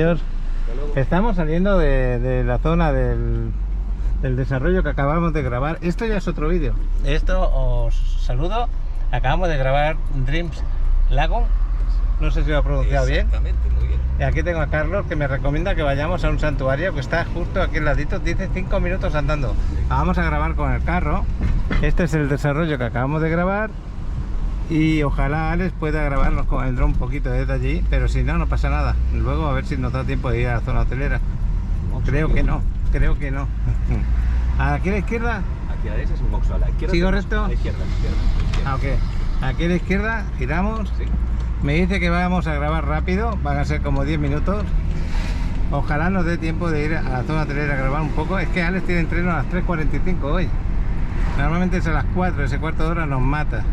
Adiós. Estamos saliendo de la zona del desarrollo que acabamos de grabar. Esto ya es otro vídeo. Esto os saludo. Acabamos de grabar Dreams Lagoon. No sé si lo he pronunciado bien. Exactamente, muy bien. Y aquí tengo a Carlos que me recomienda que vayamos a un santuario que está justo aquí al ladito. Dice 5 minutos andando. Vamos a grabar con el carro. Este es el desarrollo que acabamos de grabar. Y ojalá Alex pueda grabarnos con el dron un poquito desde allí, pero si no, no pasa nada. Luego a ver si nos da tiempo de ir a la zona hotelera. Creo que no. Aquí a la izquierda. Aquí a la derecha es un boxo, a la izquierda. ¿Sigo recto? A la izquierda, a la izquierda. Ah, ok. Aquí a la izquierda, giramos. Sí. Me dice que vamos a grabar rápido, van a ser como 10 minutos. Ojalá nos dé tiempo de ir a la zona hotelera a grabar un poco. Es que Alex tiene entreno a las 3:45 hoy. Normalmente es a las 4, ese cuarto de hora nos mata.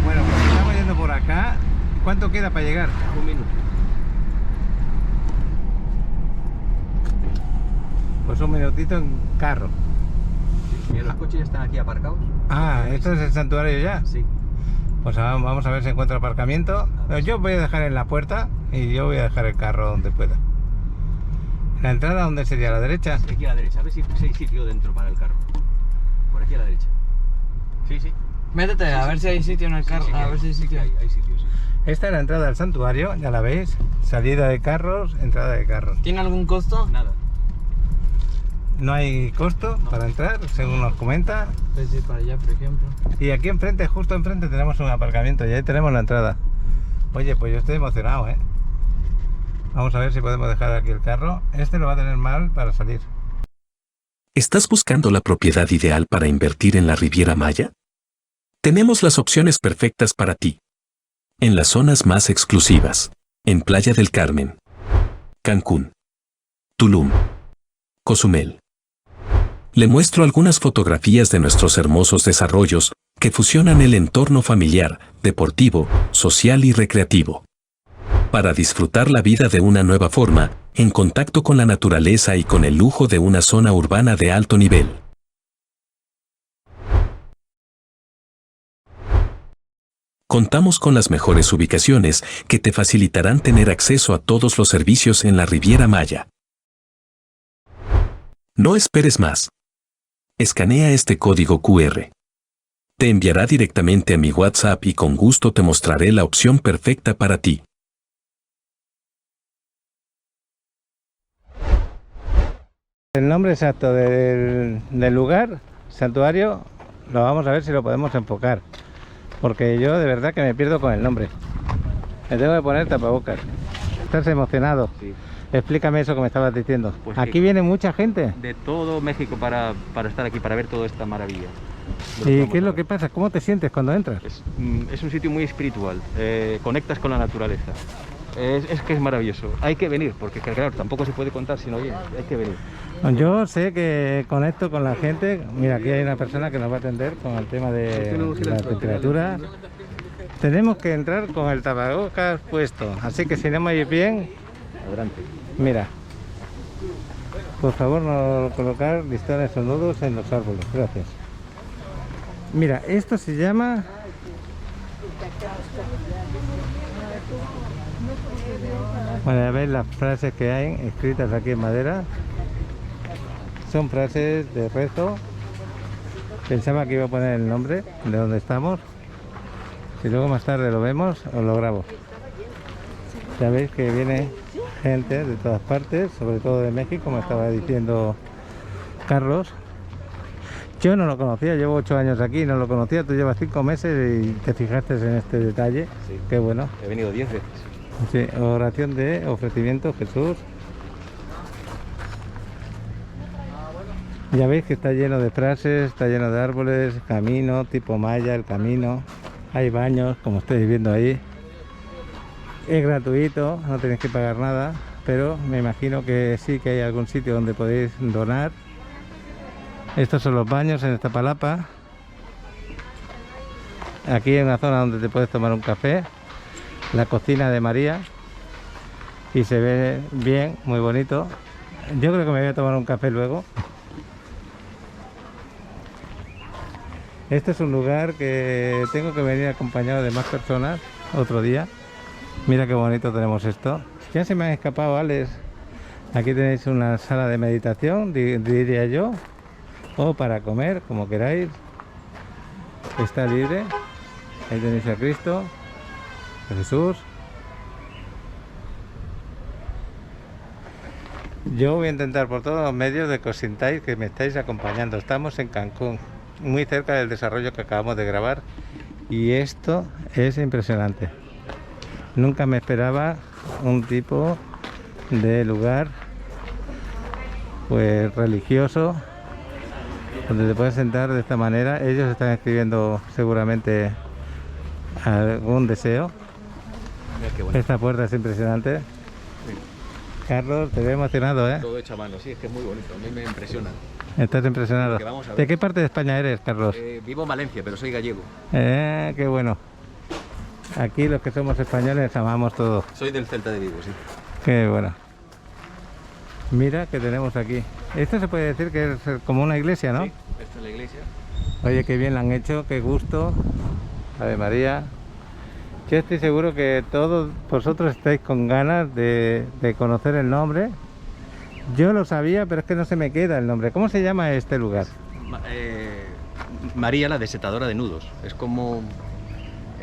Bueno, pues estamos yendo por acá. ¿Cuánto queda para llegar? Un minuto. Pues un minutito en carro. Mira, los coches ya están aquí aparcados. Ah, ¿esto es el santuario ya? Sí. Pues vamos a ver si encuentro aparcamiento. Yo voy a dejar en la puerta y yo voy a dejar el carro donde pueda. ¿La entrada dónde sería? ¿A la derecha? Aquí a la derecha, a ver si hay sitio dentro para el carro. Por aquí a la derecha. Sí, sí. Métete, a ver si hay sitio en el carro, Sí, a ver si hay sitio. Hay sitio, sí. Esta es la entrada al santuario, ya la veis. Salida de carros, entrada de carros. ¿Tiene algún costo? Nada. No hay costo para entrar, según nos comenta. Pues ir para allá, por ejemplo. Y aquí enfrente, justo enfrente, tenemos un aparcamiento y ahí tenemos la entrada. Oye, pues yo estoy emocionado, ¿eh? Vamos a ver si podemos dejar aquí el carro. Este lo va a tener mal para salir. ¿Estás buscando la propiedad ideal para invertir en la Riviera Maya? Tenemos las opciones perfectas para ti. En las zonas más exclusivas, en Playa del Carmen, Cancún, Tulum, Cozumel. Le muestro algunas fotografías de nuestros hermosos desarrollos que fusionan el entorno familiar, deportivo, social y recreativo. Para disfrutar la vida de una nueva forma, en contacto con la naturaleza y con el lujo de una zona urbana de alto nivel. Contamos con las mejores ubicaciones que te facilitarán tener acceso a todos los servicios en la Riviera Maya. No esperes más. Escanea este código QR. Te enviará directamente a mi WhatsApp y con gusto te mostraré la opción perfecta para ti. El nombre exacto del lugar, santuario, lo vamos a ver si lo podemos enfocar. Porque yo de verdad que me pierdo con el nombre. Me tengo que poner tapabocas. ¿Estás emocionado? Sí. Explícame eso que me estabas diciendo. Pues Aquí viene mucha gente. De todo México para estar aquí, para ver toda esta maravilla. ¿Y qué es lo que pasa? ¿Cómo te sientes cuando entras? Es un sitio muy espiritual. Conectas con la naturaleza. Es que es maravilloso. Hay que venir, porque claro, tampoco se puede contar si no viene. Hay que venir. Yo sé que conecto con la gente. Mira, aquí hay una persona que nos va a atender con el tema de la temperatura. Tenemos que entrar con el tapabocas puesto, así que si no me oís bien, Adelante. mira. Por favor, no colocar listones o nudos en los árboles. Gracias. Mira, esto se llama... Bueno, ya veis las frases que hay escritas aquí en madera. Son frases de rezo. Pensaba que iba a poner el nombre de donde estamos. Si luego más tarde lo vemos, os lo grabo. Ya veis que viene gente de todas partes, sobre todo de México, como estaba diciendo Carlos. Yo no lo conocía, llevo 8 años aquí, no lo conocía. Tú llevas 5 meses y te fijaste en este detalle. Sí. Qué bueno. He venido 10 veces. Sí, oración de ofrecimiento, Jesús. Ya veis que está lleno de frases, está lleno de árboles, camino, tipo maya, el camino. Hay baños, como estáis viendo ahí. Es gratuito, no tenéis que pagar nada, pero me imagino que sí que hay algún sitio donde podéis donar. Estos son los baños en esta palapa. Aquí hay una zona donde te puedes tomar un café. La cocina de María. Y se ve bien, muy bonito. Yo creo que me voy a tomar un café luego. Este es un lugar que tengo que venir acompañado de más personas otro día. Mira qué bonito tenemos esto. Ya se me han escapado, Alex. Aquí tenéis una sala de meditación, diría yo, o para comer, como queráis. Está libre. Ahí tenéis a Cristo, a Jesús. Yo voy a intentar por todos los medios de que os sintáis que me estáis acompañando. Estamos en Cancún, muy cerca del desarrollo que acabamos de grabar, y esto es impresionante. Nunca me esperaba un tipo de lugar pues religioso donde te puedes sentar de esta manera. Ellos están escribiendo seguramente algún deseo. Mira qué bonito. Esta puerta es impresionante. Carlos, te veo emocionado, ¿eh? Todo hecho a mano, sí, es que es muy bonito, a mí me impresiona. Estás impresionado. Porque vamos a ver. ¿De qué parte de España eres, Carlos? Vivo en Valencia, pero soy gallego. Qué bueno. Aquí los que somos españoles amamos todo. Soy del Celta de Vigo, sí. Qué bueno. Mira que tenemos aquí. Esto se puede decir que es como una iglesia, ¿no? Sí, esta es la iglesia. Oye, qué bien la han hecho, qué gusto. Ave María. Yo estoy seguro que todos vosotros estáis con ganas de conocer el nombre. Yo lo sabía, pero es que no se me queda el nombre. ¿Cómo se llama este lugar? María la desatadora de nudos. Es como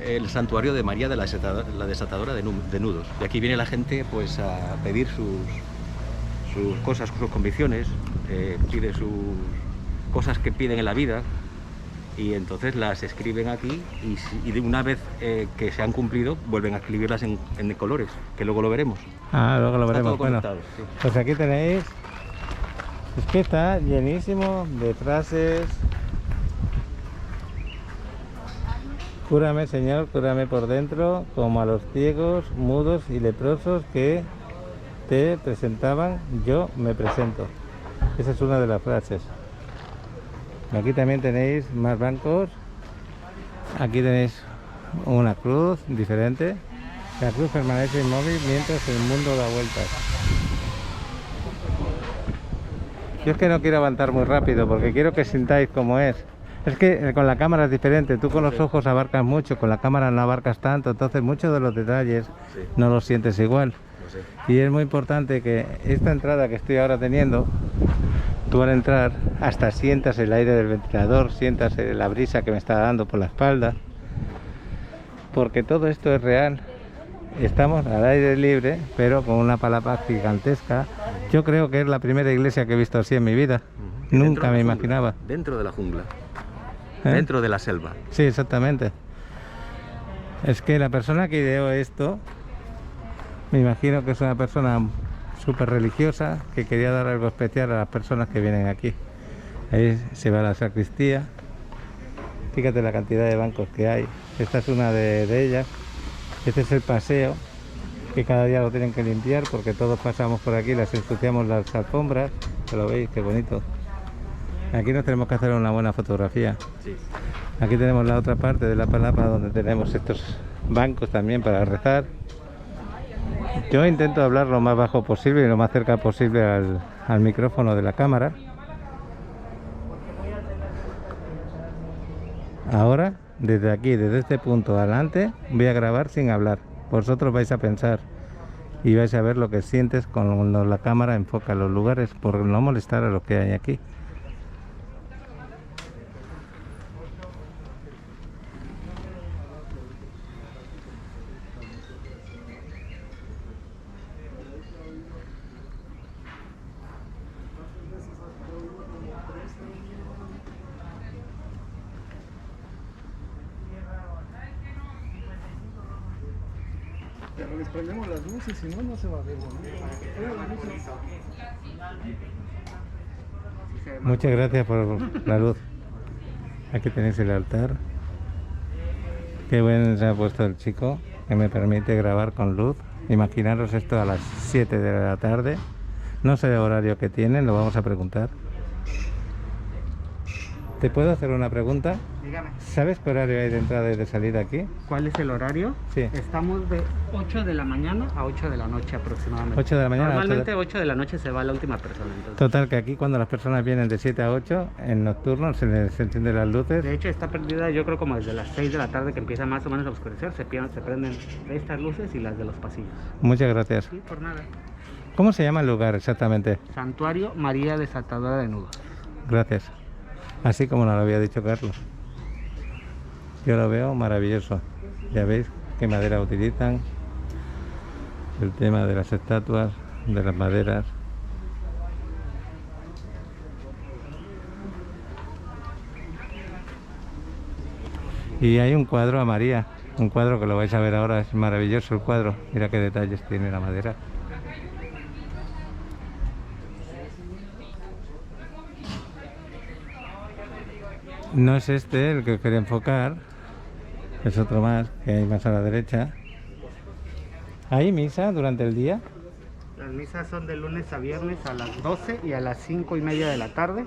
el santuario de María de la desatadora de nudos. De aquí viene la gente pues a pedir sus cosas, sus convicciones, pide sus cosas que piden en la vida, y entonces las escriben aquí y de una vez que se han cumplido vuelven a escribirlas en colores, que luego lo veremos. Ah, luego lo Está veremos. todo Bueno, conectado, sí. pues aquí tenéis. Es que está llenísimo de frases. Cúrame, Señor, cúrame por dentro, como a los ciegos, mudos y leprosos que te presentaban, yo me presento. Esa es una de las frases. Aquí también tenéis más bancos. Aquí tenéis una cruz diferente. La cruz permanece inmóvil mientras el mundo da vueltas. Yo es que no quiero avanzar muy rápido porque quiero que sintáis cómo es. Es que con la cámara es diferente, tú con los ojos abarcas mucho, con la cámara no abarcas tanto, entonces muchos de los detalles no los sientes igual. Y es muy importante que esta entrada que estoy ahora teniendo, tú al entrar hasta sientas el aire del ventilador, sientas la brisa que me está dando por la espalda, porque todo esto es real. Estamos al aire libre, pero con una palapa gigantesca. Yo creo que es la primera iglesia que he visto así en mi vida. Nunca me imaginaba. Dentro de la jungla. ¿Eh? Dentro de la selva. Sí, exactamente. Es que la persona que ideó esto, me imagino que es una persona súper religiosa que quería dar algo especial a las personas que vienen aquí. Ahí se va a la sacristía. Fíjate la cantidad de bancos que hay. Esta es una de ellas. Este es el paseo, que cada día lo tienen que limpiar porque todos pasamos por aquí, les ensuciamos las alfombras. ¿Que lo veis? Qué bonito. Aquí nos tenemos que hacer una buena fotografía. Sí. Aquí tenemos la otra parte de la palapa donde tenemos estos bancos también para rezar. Yo intento hablar lo más bajo posible y lo más cerca posible al micrófono de la cámara. Ahora, desde aquí, desde este punto adelante, voy a grabar sin hablar. Vosotros vais a pensar y vais a ver lo que sientes cuando la cámara enfoca los lugares, por no molestar a lo que hay aquí. Pero les prendemos las luces, si no, no se va a ver. Muchas gracias por la luz. Aquí tenéis el altar. Qué bueno se ha puesto el chico, que me permite grabar con luz. Imaginaros esto a las 7 de la tarde. No sé el horario que tienen, lo vamos a preguntar. ¿Te puedo hacer una pregunta? Dígame. ¿Sabes qué horario hay de entrada y de salida aquí? ¿Cuál es el horario? Sí. Estamos de 8 de la mañana a 8 de la noche aproximadamente. 8 de la mañana a 8 de- Normalmente 8 de la noche se va la última persona. Entonces. Total, que aquí cuando las personas vienen de 7 a 8, en nocturno se encienden las luces. De hecho está perdida yo creo como desde las 6 de la tarde que empieza más o menos a oscurecer. Se prenden estas luces y las de los pasillos. Muchas gracias. Sí, por nada. ¿Cómo se llama el lugar exactamente? Santuario María Desatadora de Nudos. Gracias. Así como nos lo había dicho Carlos. Yo lo veo maravilloso. Ya veis qué madera utilizan. El tema de las estatuas, de las maderas. Y hay un cuadro a María. Un cuadro que lo vais a ver ahora. Es maravilloso el cuadro. Mira qué detalles tiene la madera. No es este el que os quería enfocar, es otro más, que hay más a la derecha. ¿Hay misa durante el día? Las misas son de lunes a viernes a las 12 y a las 5:30 de la tarde.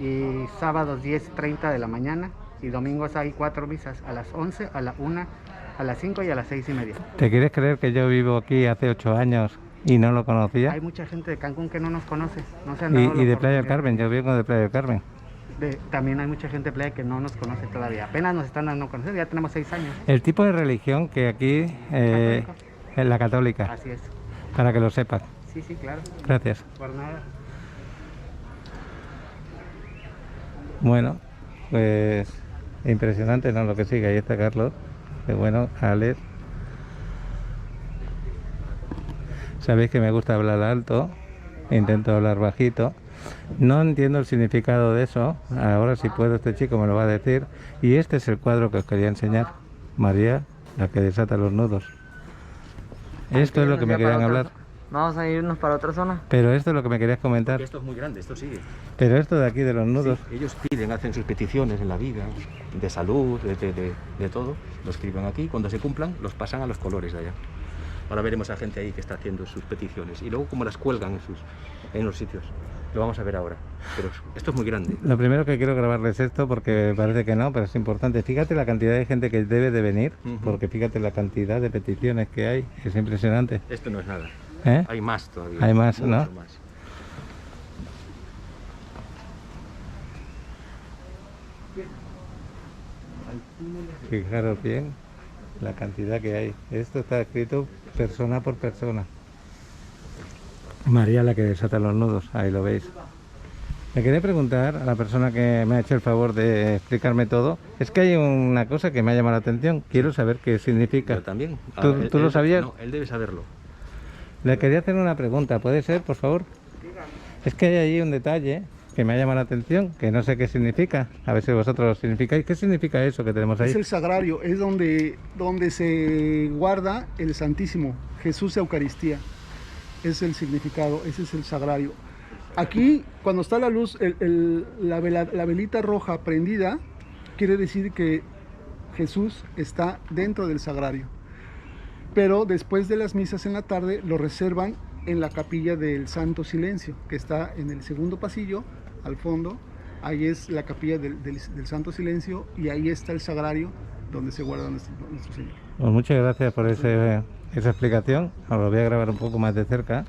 Y sábados 10:30 de la mañana. Y domingos hay 4 misas, a las 11, a la 1, a las 5 y a las 6:30. ¿Te quieres creer que yo vivo aquí hace 8 años y no lo conocía? Hay mucha gente de Cancún que no nos conoce, no se han dado Y la de Playa del oportunidad. Carmen, yo vengo de Playa del Carmen. También hay mucha gente de Playa que no nos conoce todavía, apenas nos están dando a conocer, ya tenemos 6 años. El tipo de religión que aquí es la católica, Así es, para que lo sepas. sí, sí, claro, Gracias. por nada. Bueno, pues impresionante, ¿no? Lo que sigue. Ahí está Carlos. Qué bueno, Alex. Sabéis que me gusta hablar alto, intento hablar bajito. No entiendo el significado de eso. Ahora si puedo este chico me lo va a decir. Y este es el cuadro que os quería enseñar. María, la que desata los nudos. Esto es lo que me querían hablar. Vamos a irnos para otra zona. Pero esto es lo que me querías comentar. Esto es muy grande, esto sigue. Pero esto de aquí de los nudos. Sí, ellos piden, hacen sus peticiones en la vida, de salud, de todo, lo escriben aquí, cuando se cumplan los pasan a los colores de allá. Ahora veremos a gente ahí que está haciendo sus peticiones y luego cómo las cuelgan en los sitios. Lo vamos a ver ahora, pero esto es muy grande. Lo primero que quiero grabarles esto, porque parece que no, pero es importante. Fíjate la cantidad de gente que debe de venir, porque fíjate la cantidad de peticiones que hay, es impresionante. Esto no es nada, ¿Eh? hay más todavía. Hay más, mucho ¿no? más. Fijaros bien la cantidad que hay. Esto está escrito persona por persona. María, la que desata los nudos, ahí lo veis. Me quería preguntar a la persona que me ha hecho el favor de explicarme todo. Es que hay una cosa que me ha llamado la atención. Quiero saber qué significa. Yo también. ¿Tú lo sabías? No, él debe saberlo. Le quería hacer una pregunta. ¿Puede ser, por favor? Es que hay ahí un detalle que me ha llamado la atención, que no sé qué significa. A ver si vosotros lo significáis. ¿Qué significa eso que tenemos ahí? Es el sagrario, es donde se guarda el Santísimo, Jesús Eucaristía. Es el significado, ese es el sagrario. Aquí, cuando está la luz, la velita roja prendida, quiere decir que Jesús está dentro del sagrario. Pero después de las misas en la tarde, lo reservan en la capilla del Santo Silencio, que está en el segundo pasillo, al fondo. Ahí es la capilla del Santo Silencio y ahí está el sagrario donde se guarda nuestro Señor. Pues muchas gracias por esa explicación. Ahora lo voy a grabar un poco más de cerca,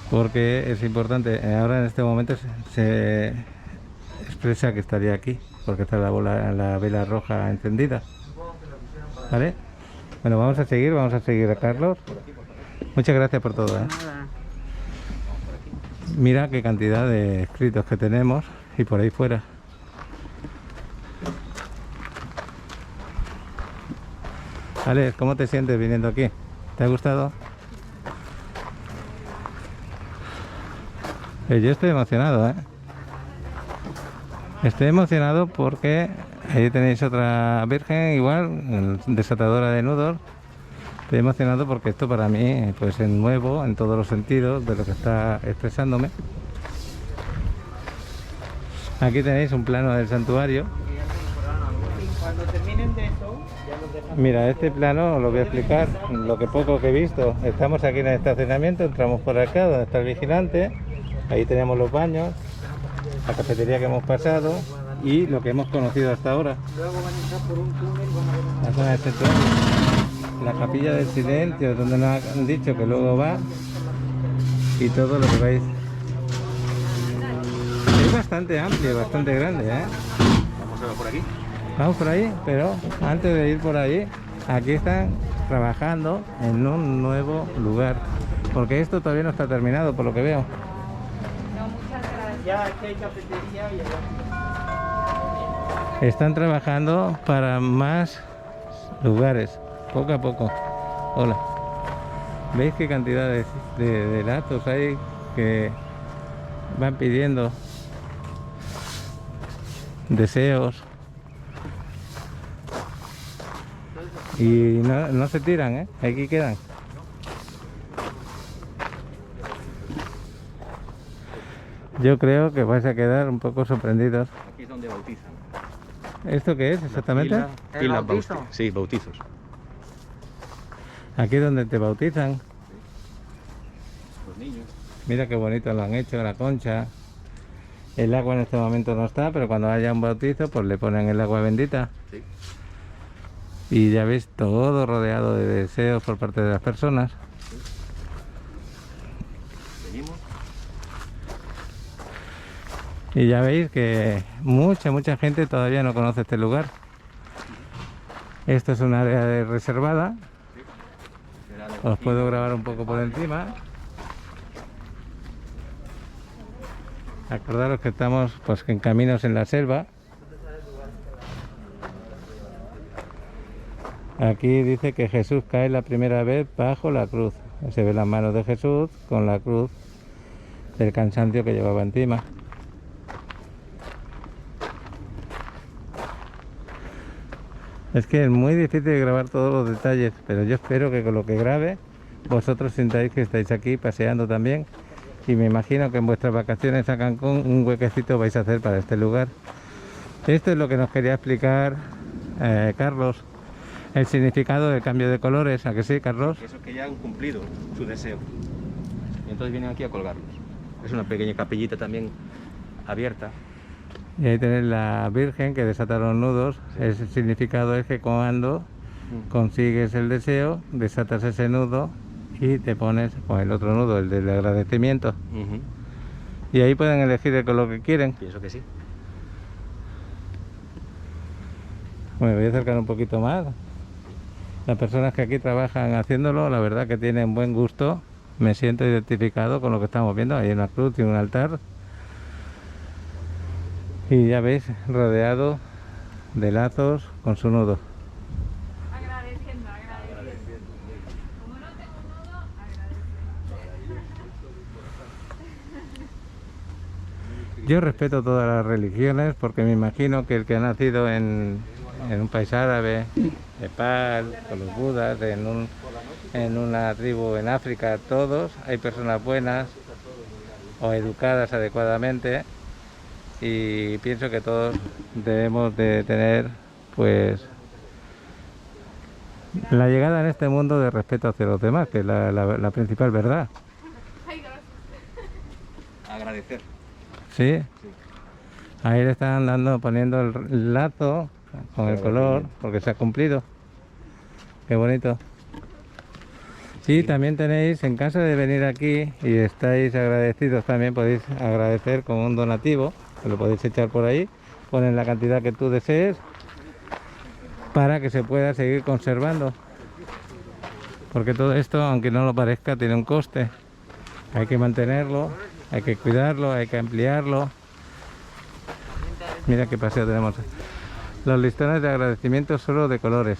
porque es importante. Ahora en este momento se expresa que estaría aquí, porque está la vela roja encendida. ¿Vale? Bueno, vamos a seguir a Carlos. Muchas gracias por todo, ¿eh? Nada. Mira qué cantidad de escritos que tenemos y por ahí fuera. Alex, ¿cómo te sientes viniendo aquí? ¿Te ha gustado? Yo estoy emocionado, ¿eh? Estoy emocionado porque ahí tenéis otra virgen igual, desatadora de nudos. Estoy emocionado porque esto para mí pues es nuevo en todos los sentidos de lo que está expresándome. Aquí tenéis un plano del santuario. Cuando terminen de eso, ya los dejan. Mira, este plano os lo voy a explicar, lo que poco que he visto. Estamos aquí en el estacionamiento, entramos por acá donde está el vigilante. Ahí tenemos los baños. la cafetería que hemos pasado y lo que hemos conocido hasta ahora. La zona del santuario, la capilla del silencio, donde nos han dicho que luego va, y todo lo que veis. Es bastante amplio, bastante grande, ¿eh? Vamos a ver por aquí. Vamos por ahí, pero antes de ir por ahí, aquí están trabajando en un nuevo lugar, porque esto todavía no está terminado, por lo que veo. Ya aquí hay cafetería y Están trabajando para más lugares, poco a poco. Hola. ¿Veis qué cantidad de lazos hay que van pidiendo deseos? Y no se tiran, ¿eh? Aquí quedan. Yo creo que vais a quedar un poco sorprendidos. Aquí es donde bautizan. ¿Esto qué es exactamente? ¿El bautizo? Sí, bautizos. Aquí es donde te bautizan. Los niños. Mira qué bonito lo han hecho, la concha. El agua en este momento no está, pero cuando haya un bautizo, pues le ponen el agua bendita. Sí. Y ya veis, todo rodeado de deseos por parte de las personas. Venimos. Y ya veis que mucha gente todavía no conoce este lugar. Esto es un área reservada. Os puedo grabar un poco por encima. Acordaros que estamos pues en caminos en la selva. Aquí dice que Jesús cae la primera vez bajo la cruz. Se ve las manos de Jesús con la cruz del cansancio que llevaba encima. Es que es muy difícil grabar todos los detalles, pero yo espero que con lo que grabe vosotros sintáis que estáis aquí paseando también, y me imagino que en vuestras vacaciones a Cancún un huequecito vais a hacer para este lugar. Esto es lo que nos quería explicar Carlos, el significado del cambio de colores. ¿A que sí, Carlos? Esos que ya han cumplido su deseo. Y entonces vienen aquí a colgarlos. Es una pequeña capillita también abierta. Y ahí tenéis la Virgen que desata los nudos. El significado es que cuando consigues el deseo, desatas ese nudo y te pones con el otro nudo, el del agradecimiento. Y ahí pueden elegir el color que quieren. Pienso que sí. Me voy a acercar un poquito más. Las personas que aquí trabajan haciéndolo, la verdad que tienen buen gusto. Me siento identificado con lo que estamos viendo. Hay una cruz y un altar. Y ya veis, rodeado de lazos con su nudo. Agradeciendo. Como no tengo nudo, agradeciendo. Yo respeto todas las religiones porque me imagino que el que ha nacido en un país árabe, Nepal, con los budas, en una tribu en África, todos, hay personas buenas o educadas adecuadamente. Y pienso que todos debemos de tener pues la llegada en este mundo de respeto hacia los demás, que es la principal verdad. Agradecer. ¿Sí? Ahí le están poniendo el lazo con el color, porque se ha cumplido. Qué bonito. Sí, también tenéis, en caso de venir aquí y estáis agradecidos, también podéis agradecer con un donativo, que lo podéis echar por ahí, ponen la cantidad que tú desees para que se pueda seguir conservando. Porque todo esto, aunque no lo parezca, tiene un coste. Hay que mantenerlo, hay que cuidarlo, hay que ampliarlo. Mira qué paseo tenemos. Los listones de agradecimiento solo de colores.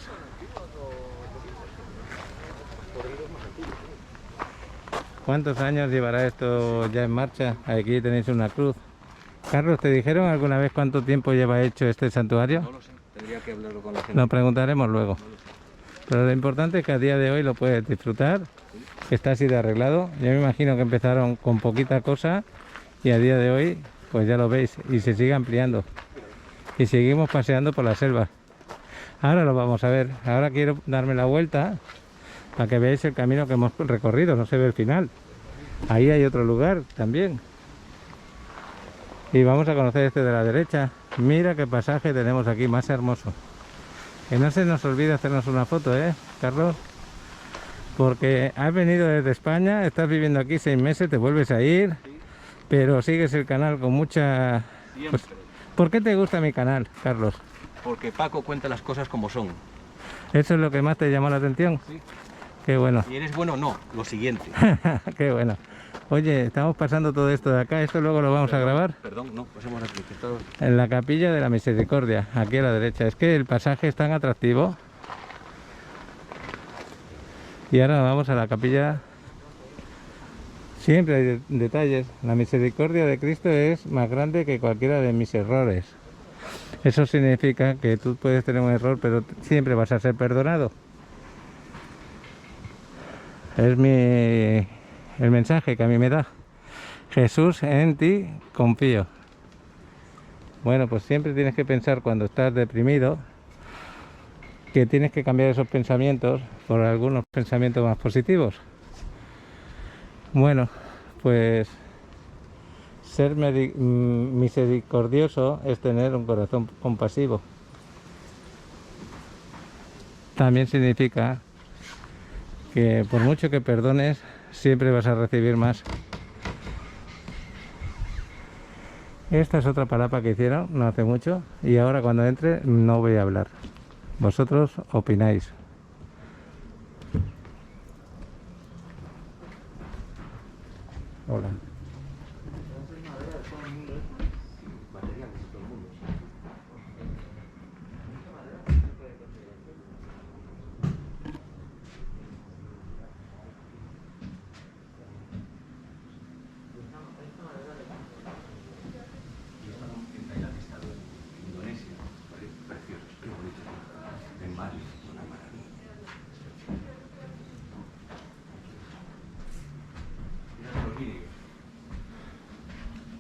¿Cuántos años llevará esto ya en marcha? Aquí tenéis una cruz. Carlos, ¿te dijeron alguna vez cuánto tiempo lleva hecho este santuario? No lo sé, tendría que hablarlo con la gente. Lo preguntaremos luego. Pero lo importante es que a día de hoy lo puedes disfrutar. Está así de arreglado. Yo me imagino que empezaron con poquita cosa y a día de hoy, pues ya lo veis, y se sigue ampliando. Y seguimos paseando por la selva. Ahora lo vamos a ver. Ahora quiero darme la vuelta para que veáis el camino que hemos recorrido. No se ve el final. Ahí hay otro lugar también. Y vamos a conocer este de la derecha. Mira qué pasaje tenemos aquí, más hermoso. Que no se nos olvide hacernos una foto, Carlos. Porque has venido desde España, estás viviendo aquí 6 meses, te vuelves a ir, pero sigues el canal con mucha... Siempre. ¿Por qué te gusta mi canal, Carlos? Porque Paco cuenta las cosas como son. ¿Eso es lo que más te llamó la atención? Sí. Qué bueno. Y eres bueno, no, lo siguiente. Qué bueno. Oye, estamos pasando todo esto de acá, esto luego lo vamos a grabar Perdón, no, pasemos aquí. Que esto- en la Capilla de la Misericordia, aquí a la derecha. Es que el pasaje es tan atractivo. Y ahora vamos a la capilla. Siempre hay detalles. La misericordia de Cristo es más grande que cualquiera de mis errores. Eso significa que tú puedes tener un error, pero siempre vas a ser perdonado. Es el mensaje que a mí me da. Jesús, en ti confío. Bueno, pues siempre tienes que pensar cuando estás deprimido que tienes que cambiar esos pensamientos por algunos pensamientos más positivos. Bueno, pues ser misericordioso es tener un corazón compasivo. También significa que por mucho que perdones, siempre vas a recibir más. Esta es otra palabra que hicieron no hace mucho y ahora cuando entre no voy a hablar. Vosotros opináis. Hola.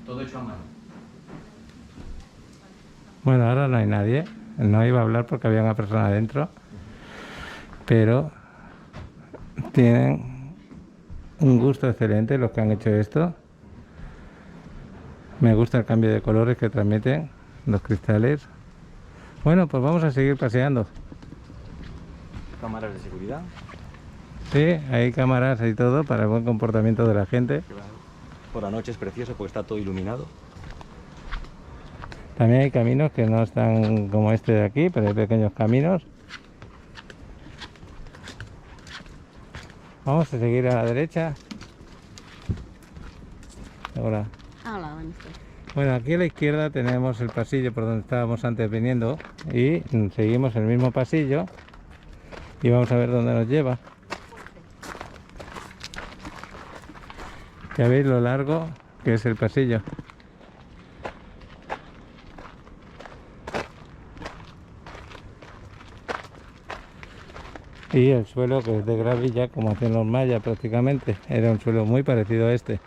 Todo hecho a mano. Bueno, ahora no hay nadie. No iba a hablar porque había una persona adentro. Pero tienen un gusto excelente los que han hecho esto. Me gusta el cambio de colores que transmiten los cristales. Bueno, pues vamos a seguir paseando. Cámaras de seguridad. Sí, hay cámaras y todo para el buen comportamiento de la gente. Por la noche es precioso porque está todo iluminado. También hay caminos que no están como este de aquí, pero hay pequeños caminos. Vamos a seguir a la derecha. Ahora. Hola, buenas tardes. Bueno, aquí a la izquierda tenemos el pasillo por donde estábamos antes viniendo y seguimos el mismo pasillo y vamos a ver dónde nos lleva. Ya veis lo largo que es el pasillo. Y el suelo que es de gravilla como hacen los mayas prácticamente. Era un suelo muy parecido a este.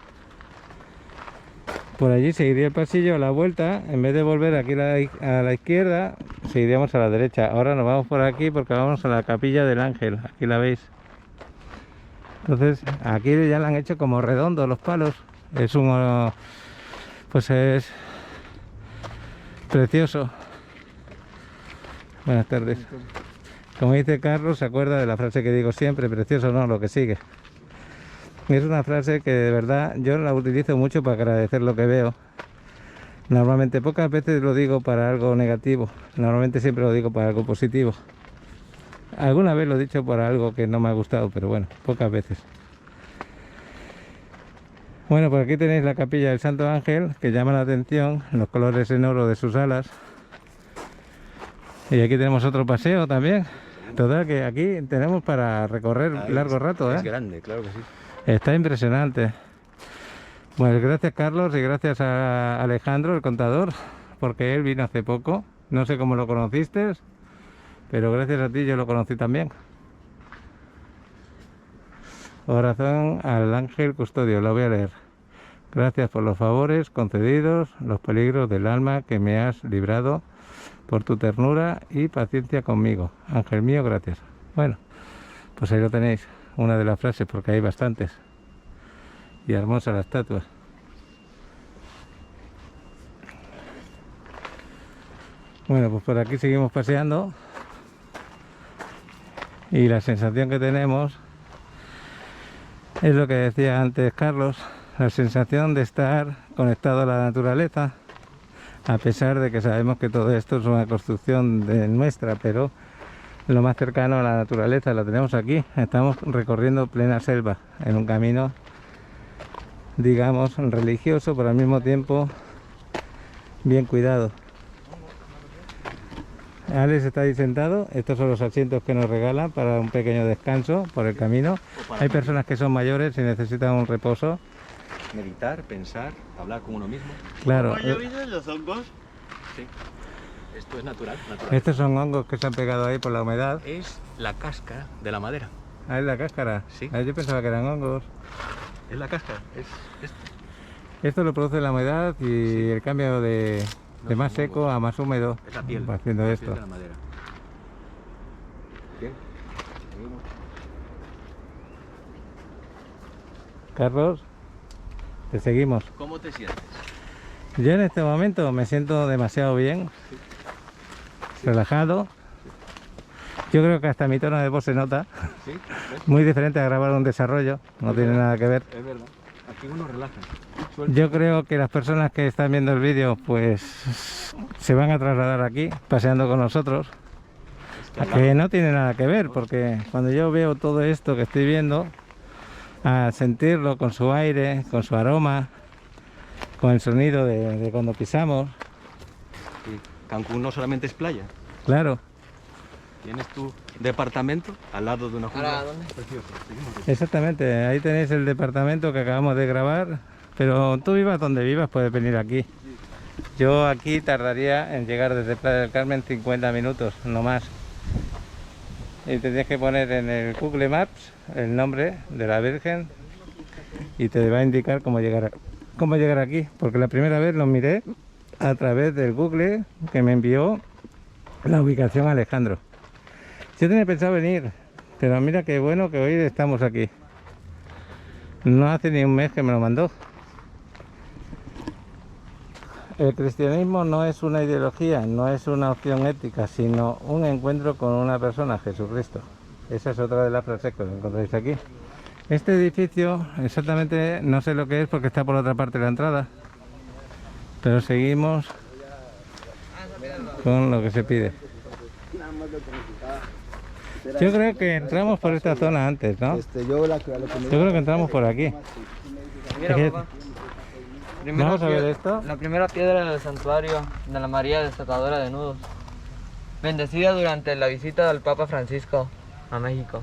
Por allí seguiría el pasillo a la vuelta. En vez de volver aquí a la izquierda, seguiríamos a la derecha. Ahora nos vamos por aquí porque vamos a la capilla del ángel. Aquí la veis. Entonces aquí ya la han hecho como redondo los palos. Es un... pues es precioso. Buenas tardes. Como dice Carlos, se acuerda de la frase que digo siempre, precioso no, lo que sigue. Es una frase que de verdad yo la utilizo mucho para agradecer lo que veo. Normalmente pocas veces lo digo para algo negativo, normalmente siempre lo digo para algo positivo. Alguna vez lo he dicho para algo que no me ha gustado, pero bueno, pocas veces. Bueno, por aquí tenéis la capilla del Santo Ángel, que llama la atención, los colores en oro de sus alas. Y aquí tenemos otro paseo también. Total, que aquí tenemos para recorrer largo rato, Es grande, claro que sí. Está impresionante. Pues gracias Carlos y gracias a Alejandro, el contador, porque él vino hace poco. No sé cómo lo conociste, pero gracias a ti yo lo conocí también. Oración al ángel custodio, lo voy a leer. Gracias por los favores concedidos, los peligros del alma que me has librado, por tu ternura y paciencia conmigo. Ángel mío, gracias. Bueno, pues ahí lo tenéis, una de las frases, porque hay bastantes. Y hermosa la estatua. Bueno, pues por aquí seguimos paseando y la sensación que tenemos es lo que decía antes Carlos, la sensación de estar conectado a la naturaleza, a pesar de que sabemos que todo esto es una construcción nuestra, pero lo más cercano a la naturaleza lo tenemos aquí. Estamos recorriendo plena selva en un camino, digamos, religioso, pero al mismo tiempo bien cuidado. Alex está ahí sentado. Estos son los asientos que nos regalan para un pequeño descanso por el camino. Hay personas que son mayores y necesitan un reposo. Meditar, pensar, hablar con uno mismo. Claro. los hongos? Sí. Esto es natural. Estos son hongos que se han pegado ahí por la humedad. Es la cáscara de la madera. Ah, es la cáscara. Sí. Ah, yo pensaba que eran hongos. Es la cáscara. Es esto. Esto lo produce la humedad y Sí. el cambio de No más son seco hongos. a más húmedo. Es la piel. Va haciendo la esto. piel de la madera. Bien. Seguimos. Carlos, te seguimos. ¿Cómo te sientes? Yo en este momento me siento demasiado bien, relajado. Yo creo que hasta mi tono de voz se nota. Sí. ¿Ves? Muy diferente a grabar un desarrollo, no tiene nada que ver. Es verdad. Aquí uno relaja. Yo creo que las personas que están viendo el vídeo pues se van a trasladar aquí, paseando con nosotros, a que no tiene nada que ver, porque cuando yo veo todo esto que estoy viendo, a sentirlo con su aire, con su aroma, con el sonido de cuando pisamos, Sí. Cancún no solamente es playa. claro, Tienes tu departamento al lado de una jungla. ¿dónde? Precioso. Seguimos. exactamente, ahí tenéis el departamento que acabamos de grabar, pero tú vivas donde vivas puedes venir aquí. Yo aquí tardaría en llegar desde Playa del Carmen 50 minutos, no más. Y tendrías que poner en el Google Maps el nombre de la Virgen y te va a indicar cómo llegar aquí, porque la primera vez lo miré a través del Google que me envió la ubicación Alejandro. Yo tenía pensado venir, pero mira qué bueno que hoy estamos aquí. No hace ni un mes que me lo mandó. El cristianismo no es una ideología, no es una opción ética, sino un encuentro con una persona, Jesucristo. Esa es otra de las frases que encontráis aquí. Este edificio exactamente no sé lo que es porque está por otra parte de la entrada, pero seguimos con lo que se pide. Yo creo que entramos por esta zona antes, ¿no? Yo creo que entramos por aquí. Mira, Es que- papá. Vamos a ver esto. La primera piedra del santuario de la María Desatadora de Nudos. Bendecida durante la visita del Papa Francisco a México.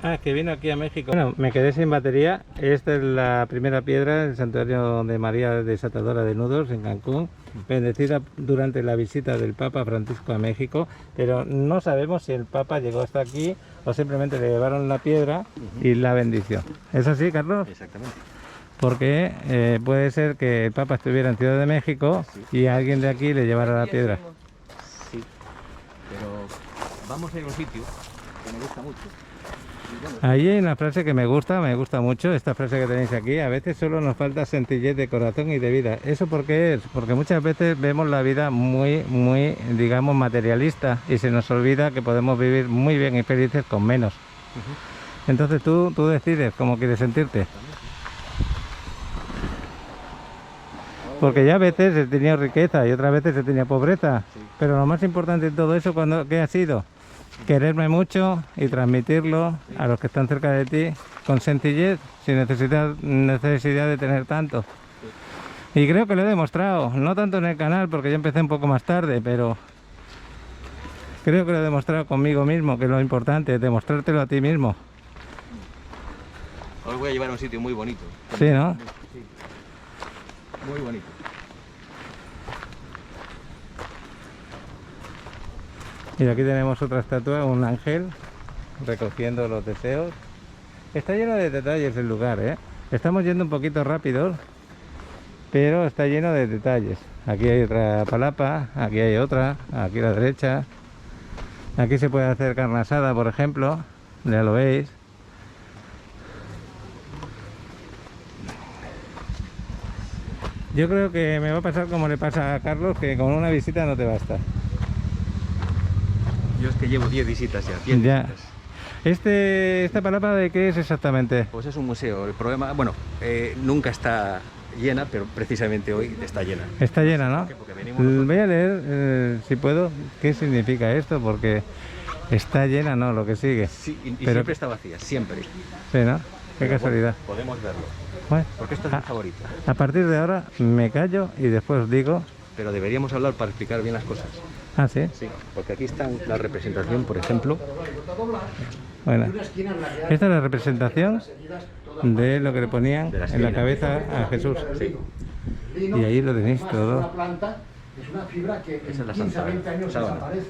Ah, que vino aquí a México. Bueno, me quedé sin batería. Esta es la primera piedra del santuario de María Desatadora de Nudos en Cancún, bendecida durante la visita del Papa Francisco a México, pero no sabemos si el Papa llegó hasta aquí o simplemente le llevaron la piedra y la bendición. ¿Es así, Carlos? Exactamente. Porque puede ser que el Papa estuviera en Ciudad de México y alguien de aquí le llevara la piedra. Sí. Pero vamos a ir a un sitio que me gusta mucho. Ahí hay una frase que me gusta mucho, esta frase que tenéis aquí: a veces solo nos falta sencillez de corazón y de vida. ¿Eso por qué es? Porque muchas veces vemos la vida muy, digamos, materialista y se nos olvida que podemos vivir muy bien y felices con menos. Entonces tú decides cómo quieres sentirte. Porque ya a veces he tenido riqueza y otras veces he tenido pobreza, pero lo más importante de todo eso, ¿qué ha sido? Quererme mucho y transmitirlo a los que están cerca de ti con sencillez, sin necesidad de tener tanto. Y creo que lo he demostrado, no tanto en el canal porque yo empecé un poco más tarde, pero creo que lo he demostrado conmigo mismo, que es lo importante, demostrártelo a ti mismo. Os voy a llevar a un sitio muy bonito. Sí, ¿no? Sí. Muy bonito. Y aquí tenemos otra estatua, un ángel recogiendo los deseos. Está lleno de detalles el lugar, ¿eh? Estamos yendo un poquito rápido, pero está lleno de detalles. Aquí hay otra palapa, aquí hay otra, aquí a la derecha. Aquí se puede hacer carne asada, por ejemplo, ya lo veis. Yo creo que me va a pasar como le pasa a Carlos, que con una visita no te basta. Yo es que llevo 10 visitas ya, 10 Ya. visitas. ¿Esta palabra de qué es exactamente? Pues es un museo. El problema, bueno, nunca está llena, pero precisamente hoy está llena. Está llena, ¿no? Porque venimos nosotros. Voy a leer, si puedo, qué significa esto, porque está llena, ¿no? Lo que sigue. Sí, y Pero- siempre está vacía, siempre. Sí, ¿no? Qué Pero casualidad. Podemos verlo, Bueno, porque esto es mi favorito. a partir de ahora me callo y después digo... Pero deberíamos hablar para explicar bien las cosas. Ah, sí. Sí, porque aquí está la representación, por ejemplo. Bueno, esta es la representación de lo que le ponían De la en la espina. cabeza a Jesús. Sí. Y ahí lo tenéis todo. Una planta es una fibra que Esa es en la 15 a sábana. 20 años Sábana. desaparece.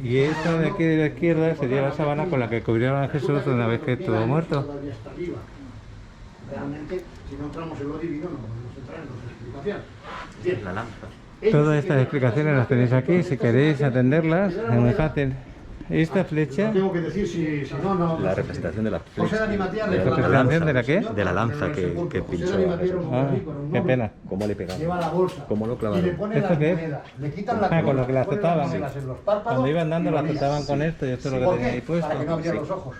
Y esto de aquí de la izquierda sería la sábana con la que cubrieron a Jesús una vez que estuvo muerto. Todavía está viva. Realmente, si no entramos en lo divino, no podemos entrar en las explicaciones. Bien, La lanza. Todas estas explicaciones las tenéis aquí, si queréis atenderlas, es muy fácil. Esta flecha, no tengo que decir si no, no. La representación de la José Dani flecha. Matías De le la ¿Representación lanza. de la qué? De la lanza que pinchó José Dani a Matías era Jesús. un Ah, rico, era un qué noble. pena. ¿Cómo le pegaba? Lleva la bolsa. ¿Cómo lo Y clavaron? le pone ¿Esto las qué es? monedas. Le quitan la Ah, con lo que la le ponen las azotaban. monedas en los párpados Cuando iban dando y la lo azotaban lías. con esto y esto es lo ¿Por que tenía ahí qué? puesto. Para que no abrieran Sí. los ojos.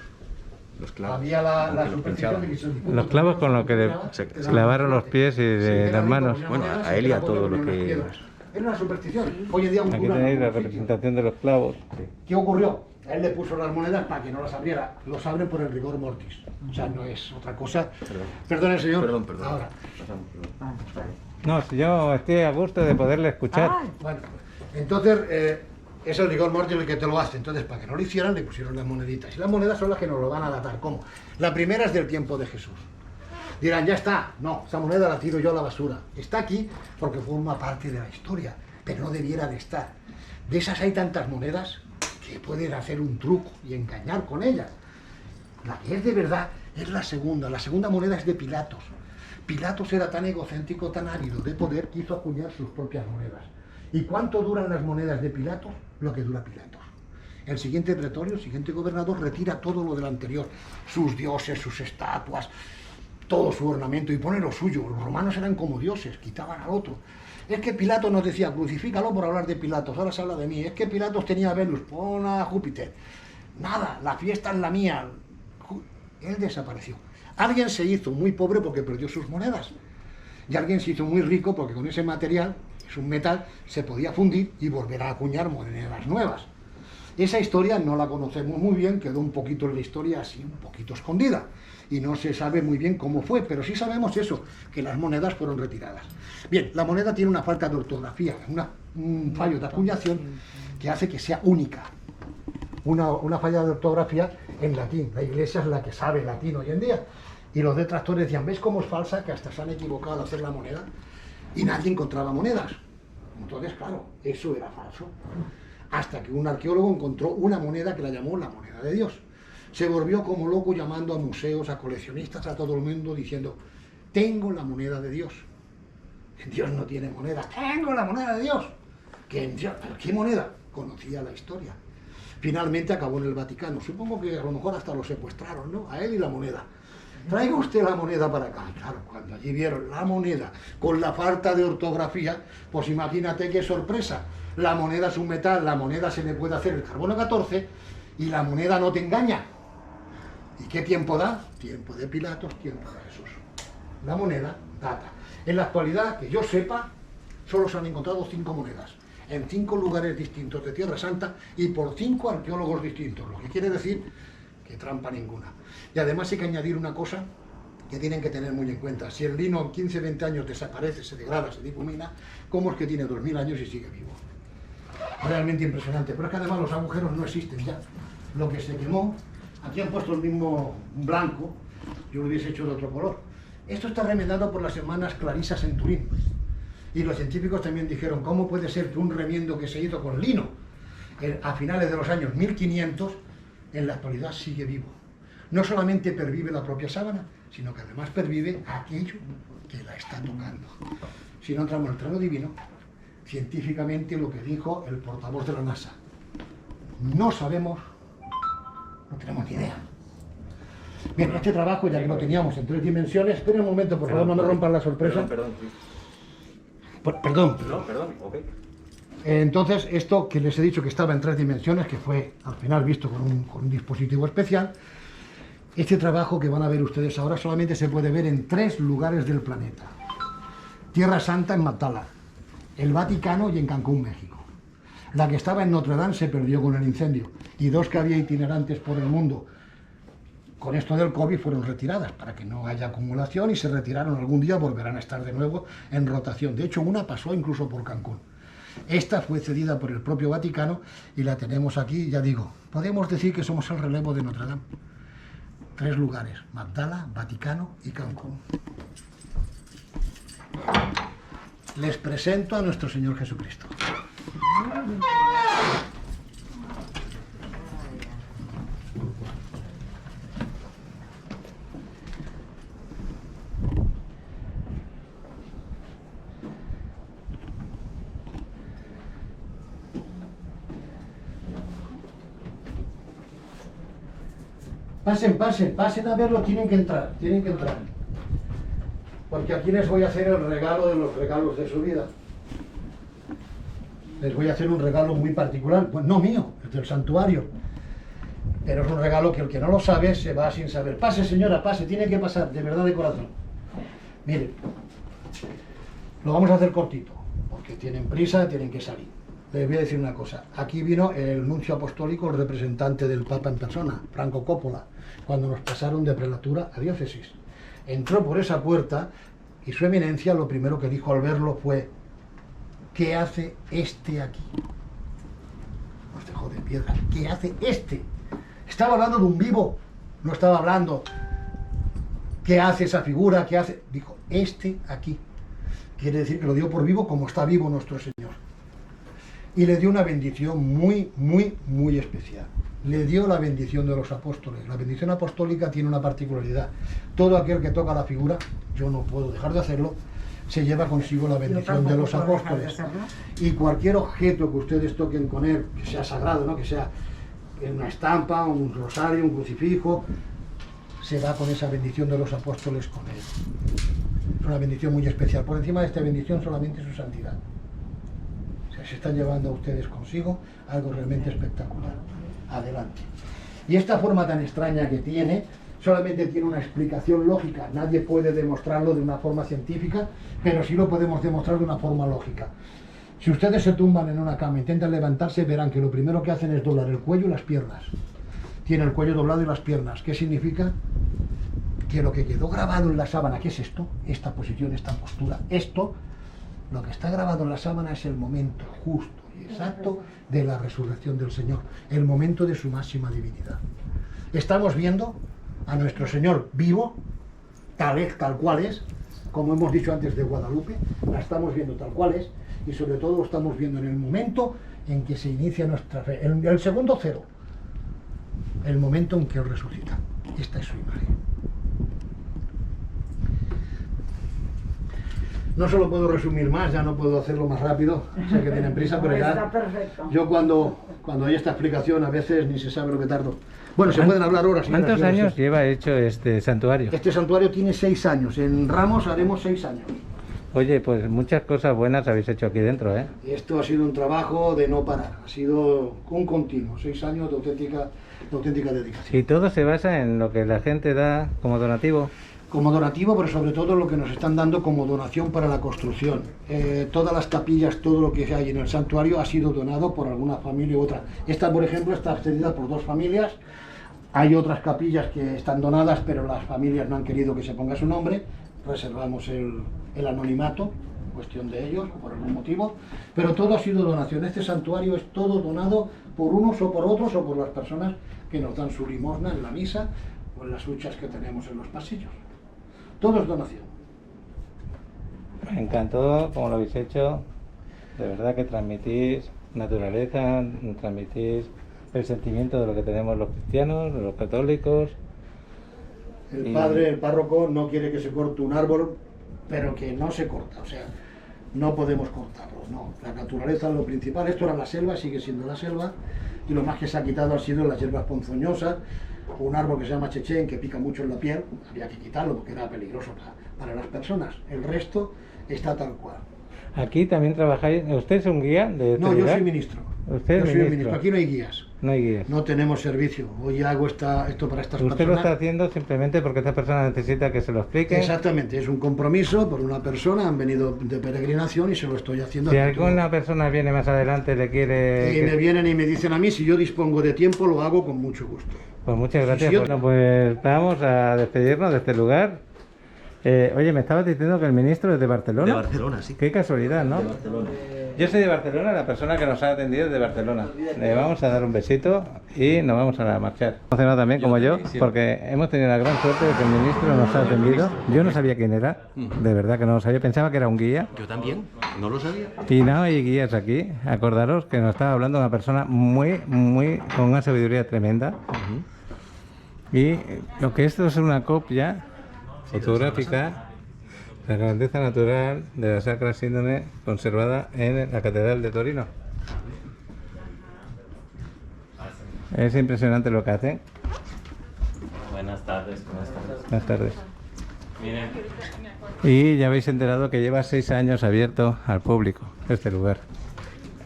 Los clavos. Había la Aunque los superstición de pinchaban. que Los clavos con lo que le Se clavaron los pies y de las manos. Bueno, a él y a todo lo que- Era una superstición. Hoy en día un Aquí cura tenéis la no, representación de los clavos. ¿Qué ocurrió? A él le puso las monedas para que no las abriera. Los abre por el rigor mortis. O sea, no es otra cosa. Perdone, señor. Perdón. Ahora. No, si yo estoy a gusto de poderle escuchar. Bueno, entonces es el rigor mortis el que te lo hace. Entonces, para que no lo hicieran, le pusieron las moneditas. Y las monedas son las que nos lo van a datar. ¿Cómo? La primera es del tiempo de Jesús. Dirán, ya está. No, esa moneda la tiro yo a la basura. Está aquí porque forma parte de la historia, pero no debiera de estar. De esas hay tantas monedas que pueden hacer un truco y engañar con ellas. La que es de verdad es la segunda. La segunda moneda es de Pilatos. Pilatos era tan egocéntrico, tan ávido de poder, que hizo acuñar sus propias monedas. ¿Y cuánto duran las monedas de Pilatos? Lo que dura Pilatos. El siguiente pretorio, el siguiente gobernador, retira todo lo del anterior. Sus dioses, sus estatuas, todo su ornamento, y pone lo suyo. Los romanos eran como dioses, quitaban al otro. Es que Pilatos nos decía, crucifícalo por hablar de Pilatos, ahora se habla de mí. Es que Pilatos tenía a Venus, pon a Júpiter. Nada, la fiesta es la mía. Él desapareció. Alguien se hizo muy pobre porque perdió sus monedas. Y alguien se hizo muy rico porque con ese material, es un metal, se podía fundir y volver a acuñar monedas nuevas. Esa historia no la conocemos muy bien, quedó un poquito en la historia así, un poquito escondida. Y no se sabe muy bien cómo fue, pero sí sabemos eso, que las monedas fueron retiradas. Bien, la moneda tiene una falta de ortografía, un fallo de acuñación que hace que sea única. Una falla de ortografía en latín. La Iglesia es la que sabe latín hoy en día. Y los detractores decían, ¿ves cómo es falsa? Que hasta se han equivocado al hacer la moneda. Y nadie encontraba monedas. Entonces, claro, eso era falso. Hasta que un arqueólogo encontró una moneda que la llamó la moneda de Dios. Se volvió como loco llamando a museos, a coleccionistas, a todo el mundo, diciendo, tengo la moneda de Dios. Dios no tiene moneda. Tengo la moneda de Dios. ¿Pero qué moneda? Conocía la historia. Finalmente acabó en el Vaticano. Supongo que a lo mejor hasta lo secuestraron, ¿no? A él y la moneda. Traiga usted la moneda para acá. Claro, cuando allí vieron la moneda con la falta de ortografía, pues imagínate qué sorpresa. La moneda es un metal, la moneda se le puede hacer el carbono 14 y la moneda no te engaña. ¿Y qué tiempo da? Tiempo de Pilatos, tiempo de Jesús. La moneda data. En la actualidad, que yo sepa, solo se han encontrado 5 monedas, en 5 lugares distintos de Tierra Santa y por 5 arqueólogos distintos, lo que quiere decir que trampa ninguna. Y además hay que añadir una cosa que tienen que tener muy en cuenta. Si el lino en 15-20 años desaparece, se degrada, se difumina, ¿cómo es que tiene 2000 años y sigue vivo? Realmente impresionante. Pero es que además los agujeros no existen ya. Lo que se quemó, aquí han puesto el mismo blanco, yo lo hubiese hecho de otro color. Esto está remendado por las hermanas clarisas en Turín. Y los científicos también dijeron, ¿cómo puede ser que un remiendo que se hizo con lino a finales de los años 1500, en la actualidad sigue vivo? No solamente pervive la propia sábana, sino que además pervive aquello que la está tocando. Si no entramos en el terreno divino, científicamente lo que dijo el portavoz de la NASA, no sabemos, no tenemos ni idea. Bien, este trabajo ya que lo teníamos en 3 dimensiones, espera un momento, por favor, no me rompan la sorpresa. Perdón. Perdón. Perdón, ok. Entonces, esto que les he dicho que estaba en 3 dimensiones, que fue al final visto con un dispositivo especial, este trabajo que van a ver ustedes ahora solamente se puede ver en 3 lugares del planeta. Tierra Santa en Magdala, el Vaticano y en Cancún, México. La que estaba en Notre Dame se perdió con el incendio y 2 que había itinerantes por el mundo con esto del COVID fueron retiradas para que no haya acumulación y se retiraron. Algún día volverán a estar de nuevo en rotación. De hecho, una pasó incluso por Cancún. Esta fue cedida por el propio Vaticano y la tenemos aquí, ya digo, podemos decir que somos el relevo de Notre Dame. 3 lugares, Magdala, Vaticano y Cancún. Les presento a nuestro Señor Jesucristo. Pasen a verlo, tienen que entrar. Porque aquí les voy a hacer el regalo de los regalos de su vida. Les voy a hacer un regalo muy particular, pues no mío, es del santuario. Pero es un regalo que el que no lo sabe se va sin saber. Pase, señora, pase, tiene que pasar, de verdad, de corazón. Miren, lo vamos a hacer cortito, porque tienen prisa, tienen que salir. Les voy a decir una cosa, aquí vino el nuncio apostólico, el representante del Papa en persona, Franco Coppola, cuando nos pasaron de prelatura a diócesis. Entró por esa puerta y su eminencia lo primero que dijo al verlo fue: ¿qué hace este aquí? Nos dejó de piedra. ¿Qué hace este? Estaba hablando de un vivo, no estaba hablando ¿qué hace esa figura? ¿Qué hace? Dijo, este aquí. Quiere decir que lo dio por vivo como está vivo nuestro Señor. Y le dio una bendición muy, muy, muy especial. Le dio la bendición de los apóstoles. La bendición apostólica tiene una particularidad. Todo aquel que toca la figura, yo no puedo dejar de hacerlo, se lleva consigo la bendición de los apóstoles. Y cualquier objeto que ustedes toquen con él, que sea sagrado, ¿no? Que sea una estampa, un rosario, un crucifijo, se va con esa bendición de los apóstoles con él. Es una bendición muy especial. Por encima de esta bendición solamente su santidad. Se están llevando a ustedes consigo algo realmente espectacular. Adelante. Y esta forma tan extraña que tiene, solamente tiene una explicación lógica. Nadie puede demostrarlo de una forma científica, pero sí lo podemos demostrar de una forma lógica. Si ustedes se tumban en una cama e intentan levantarse, verán que lo primero que hacen es doblar el cuello y las piernas. Tiene el cuello doblado y las piernas. ¿Qué significa? Que lo que quedó grabado en la sábana, ¿qué es esto? Esta posición, esta postura, esto, lo que está grabado en la sábana es el momento justo y exacto de la resurrección del Señor, el momento de su máxima divinidad. Estamos viendo a nuestro Señor vivo, tal cual es, como hemos dicho antes de Guadalupe, la estamos viendo tal cual es, y sobre todo lo estamos viendo en el momento en que se inicia nuestra fe, el segundo cero, el momento en que Él resucita. Esta es su imagen. No se lo puedo resumir más, ya no puedo hacerlo más rápido, sé que tienen prisa, pero ya yo cuando hay esta explicación a veces ni se sabe lo que tardo. Bueno, se pueden hablar horas. ¿Cuántos años lleva hecho este santuario? Este santuario tiene 6 años, en Ramos haremos 6 años. Oye, pues muchas cosas buenas habéis hecho aquí dentro, ¿eh? Esto ha sido un trabajo de no parar, ha sido un continuo, 6 años de auténtica dedicación. Y todo se basa en lo que la gente da como donativo. Como donativo, pero sobre todo lo que nos están dando como donación para la construcción. Todas las capillas, todo lo que hay en el santuario ha sido donado por alguna familia u otra. Esta, por ejemplo, está accedida por 2 familias. Hay otras capillas que están donadas, pero las familias no han querido que se ponga su nombre. Reservamos el anonimato, cuestión de ellos, por algún motivo. Pero todo ha sido donación. Este santuario es todo donado por unos o por otros o por las personas que nos dan su limosna en la misa o en las huchas que tenemos en los pasillos. Todo es donación. Me encantó como lo habéis hecho. De verdad que transmitís naturaleza, transmitís el sentimiento de lo que tenemos los cristianos, los católicos. El padre, el párroco, no quiere que se corte un árbol, pero que no se corta. O sea, no podemos cortarlo, no. La naturaleza es lo principal. Esto era la selva, sigue siendo la selva. Y lo más que se ha quitado han sido las hierbas ponzoñosas. Un árbol que se llama chechén, que pica mucho en la piel, había que quitarlo porque era peligroso para las personas. El resto está tal cual. Aquí también trabajáis. ¿Usted es un guía de este No, yo lugar? soy ministro. Usted Yo es soy el ministro. ministro. Aquí no hay guías. No hay guías. No tenemos servicio. Hoy hago esto para estas Usted lo personas. está haciendo simplemente porque esta persona necesita que se lo explique. Exactamente, es un compromiso por una persona, han venido de peregrinación y se lo estoy haciendo. Si a título. alguna persona viene más adelante le quiere... Y me vienen y me dicen a mí, si yo dispongo de tiempo, lo hago con mucho gusto. Pues muchas gracias. Si yo- Bueno, pues vamos a despedirnos de este lugar. Oye, me estabas diciendo que el ministro es de Barcelona. De Barcelona, sí. Qué casualidad, ¿no? De Barcelona. Yo soy de Barcelona, la persona que nos ha atendido es de Barcelona. Le vamos a dar un besito y nos vamos a marchar. Emocionado también, como yo, también, sí. porque hemos tenido la gran suerte de que el ministro nos ha atendido. Yo no sabía quién era, de verdad que no lo sabía, pensaba que era un guía. Yo también, no lo sabía. Y no hay guías aquí. Acordaros que nos estaba hablando una persona muy, con una sabiduría tremenda. Y lo que esto es una copia fotográfica de la grandeza natural de la Sacra Síndone conservada en la Catedral de Torino. Es impresionante lo que hacen. Buenas tardes, ¿cómo están? Buenas tardes. Miren, Y ya habéis enterado que lleva 6 años abierto al público este lugar.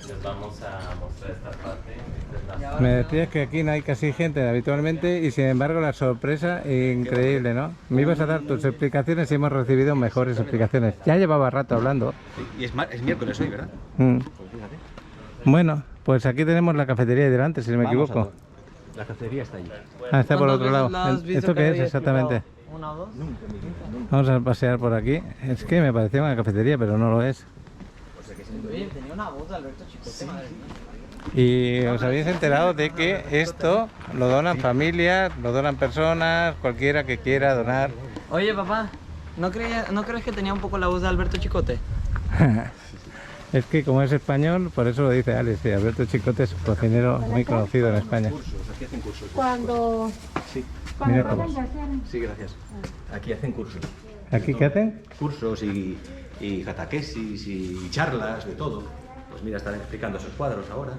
les vamos a mostrar esta parte. Esta es la- Me decías que aquí no hay casi gente habitualmente y sin embargo la sorpresa increíble, ¿no? Me ibas a dar tus explicaciones y hemos recibido mejores explicaciones. Ya llevaba rato hablando. Y es miércoles hoy, ¿verdad? Mm. Pues fíjate. Bueno, pues aquí tenemos la cafetería ahí delante, si no me Vamos a equivoco. por- La cafetería está allí. Ah, está por ¿Cuántas otro lado. veces la has visto ¿Esto que qué es había exactamente? explicado? ¿Una o dos? Vamos a pasear por aquí. Es que me parecía una cafetería, pero no lo es. Oye, tenía una voz de Alberto Chicote, madre mía. Y os habéis enterado de que esto lo donan familias, lo donan personas, cualquiera que quiera donar. Oye, papá, ¿no crees que tenía un poco la voz de Alberto Chicote? Es que como es español, por eso lo dice Alex, y Alberto Chicote es un cocinero muy conocido en España. Cursos, aquí hacen cursos. Cuando, Sí, cuando Mira vayan cómo. de hacer sí, gracias. Aquí hacen cursos. ¿Aquí qué hacen? Cursos y catequesis y charlas, de todo. Pues mira, están explicando esos cuadros ahora.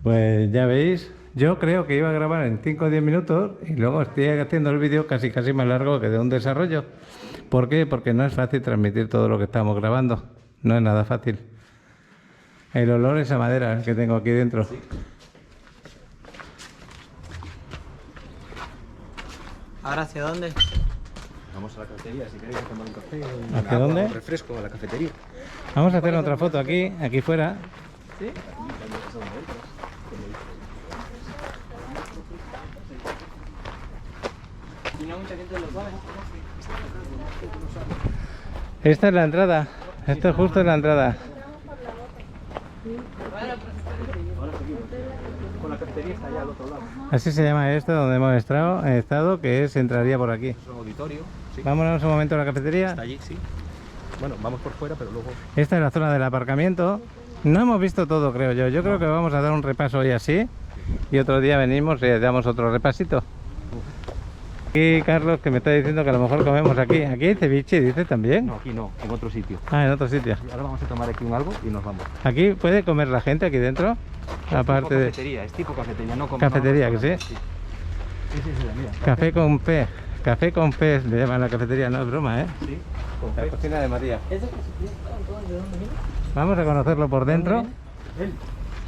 Pues ya veis, yo creo que iba a grabar en 5 o 10 minutos y luego estoy haciendo el vídeo casi más largo que de un desarrollo. ¿Por qué? Porque no es fácil transmitir todo lo que estamos grabando. No es nada fácil. El olor es a madera que tengo aquí dentro. ¿Ahora hacia dónde? Vamos a la cafetería, si queréis tomar un café. ¿Hacia dónde? Un refresco a la cafetería. Vamos a hacer otra foto aquí fuera. ¿Sí? Y no mucha gente lo sabe. Esta es la entrada. Esto es justo la entrada. Con la cafetería está allá al otro lado. Así se llama esto donde hemos estado, que es entraría por aquí. Es un auditorio. Sí. Vámonos un momento a la cafetería. Está allí, sí. Bueno, vamos por fuera, pero luego... Esta es la zona del aparcamiento. No hemos visto todo, creo yo. Yo creo que vamos a dar un repaso hoy así. Y otro día venimos y damos otro repasito. Aquí Carlos, que me está diciendo que a lo mejor comemos aquí. Aquí hay ceviche, dice también. No, aquí no, en otro sitio. Ah, en otro sitio. Ahora vamos a tomar aquí un algo y nos vamos. ¿Aquí puede comer la gente aquí dentro? Aparte de Es tipo cafetería, no como... cafetería, que sí. Sí, sí, mira. Café con P. Café con P le llaman la cafetería, no es broma, ¿eh? Sí, con La fe. cocina de María. ¿Ese Jesucristo entonces de dónde viene? Vamos a conocerlo por dentro. El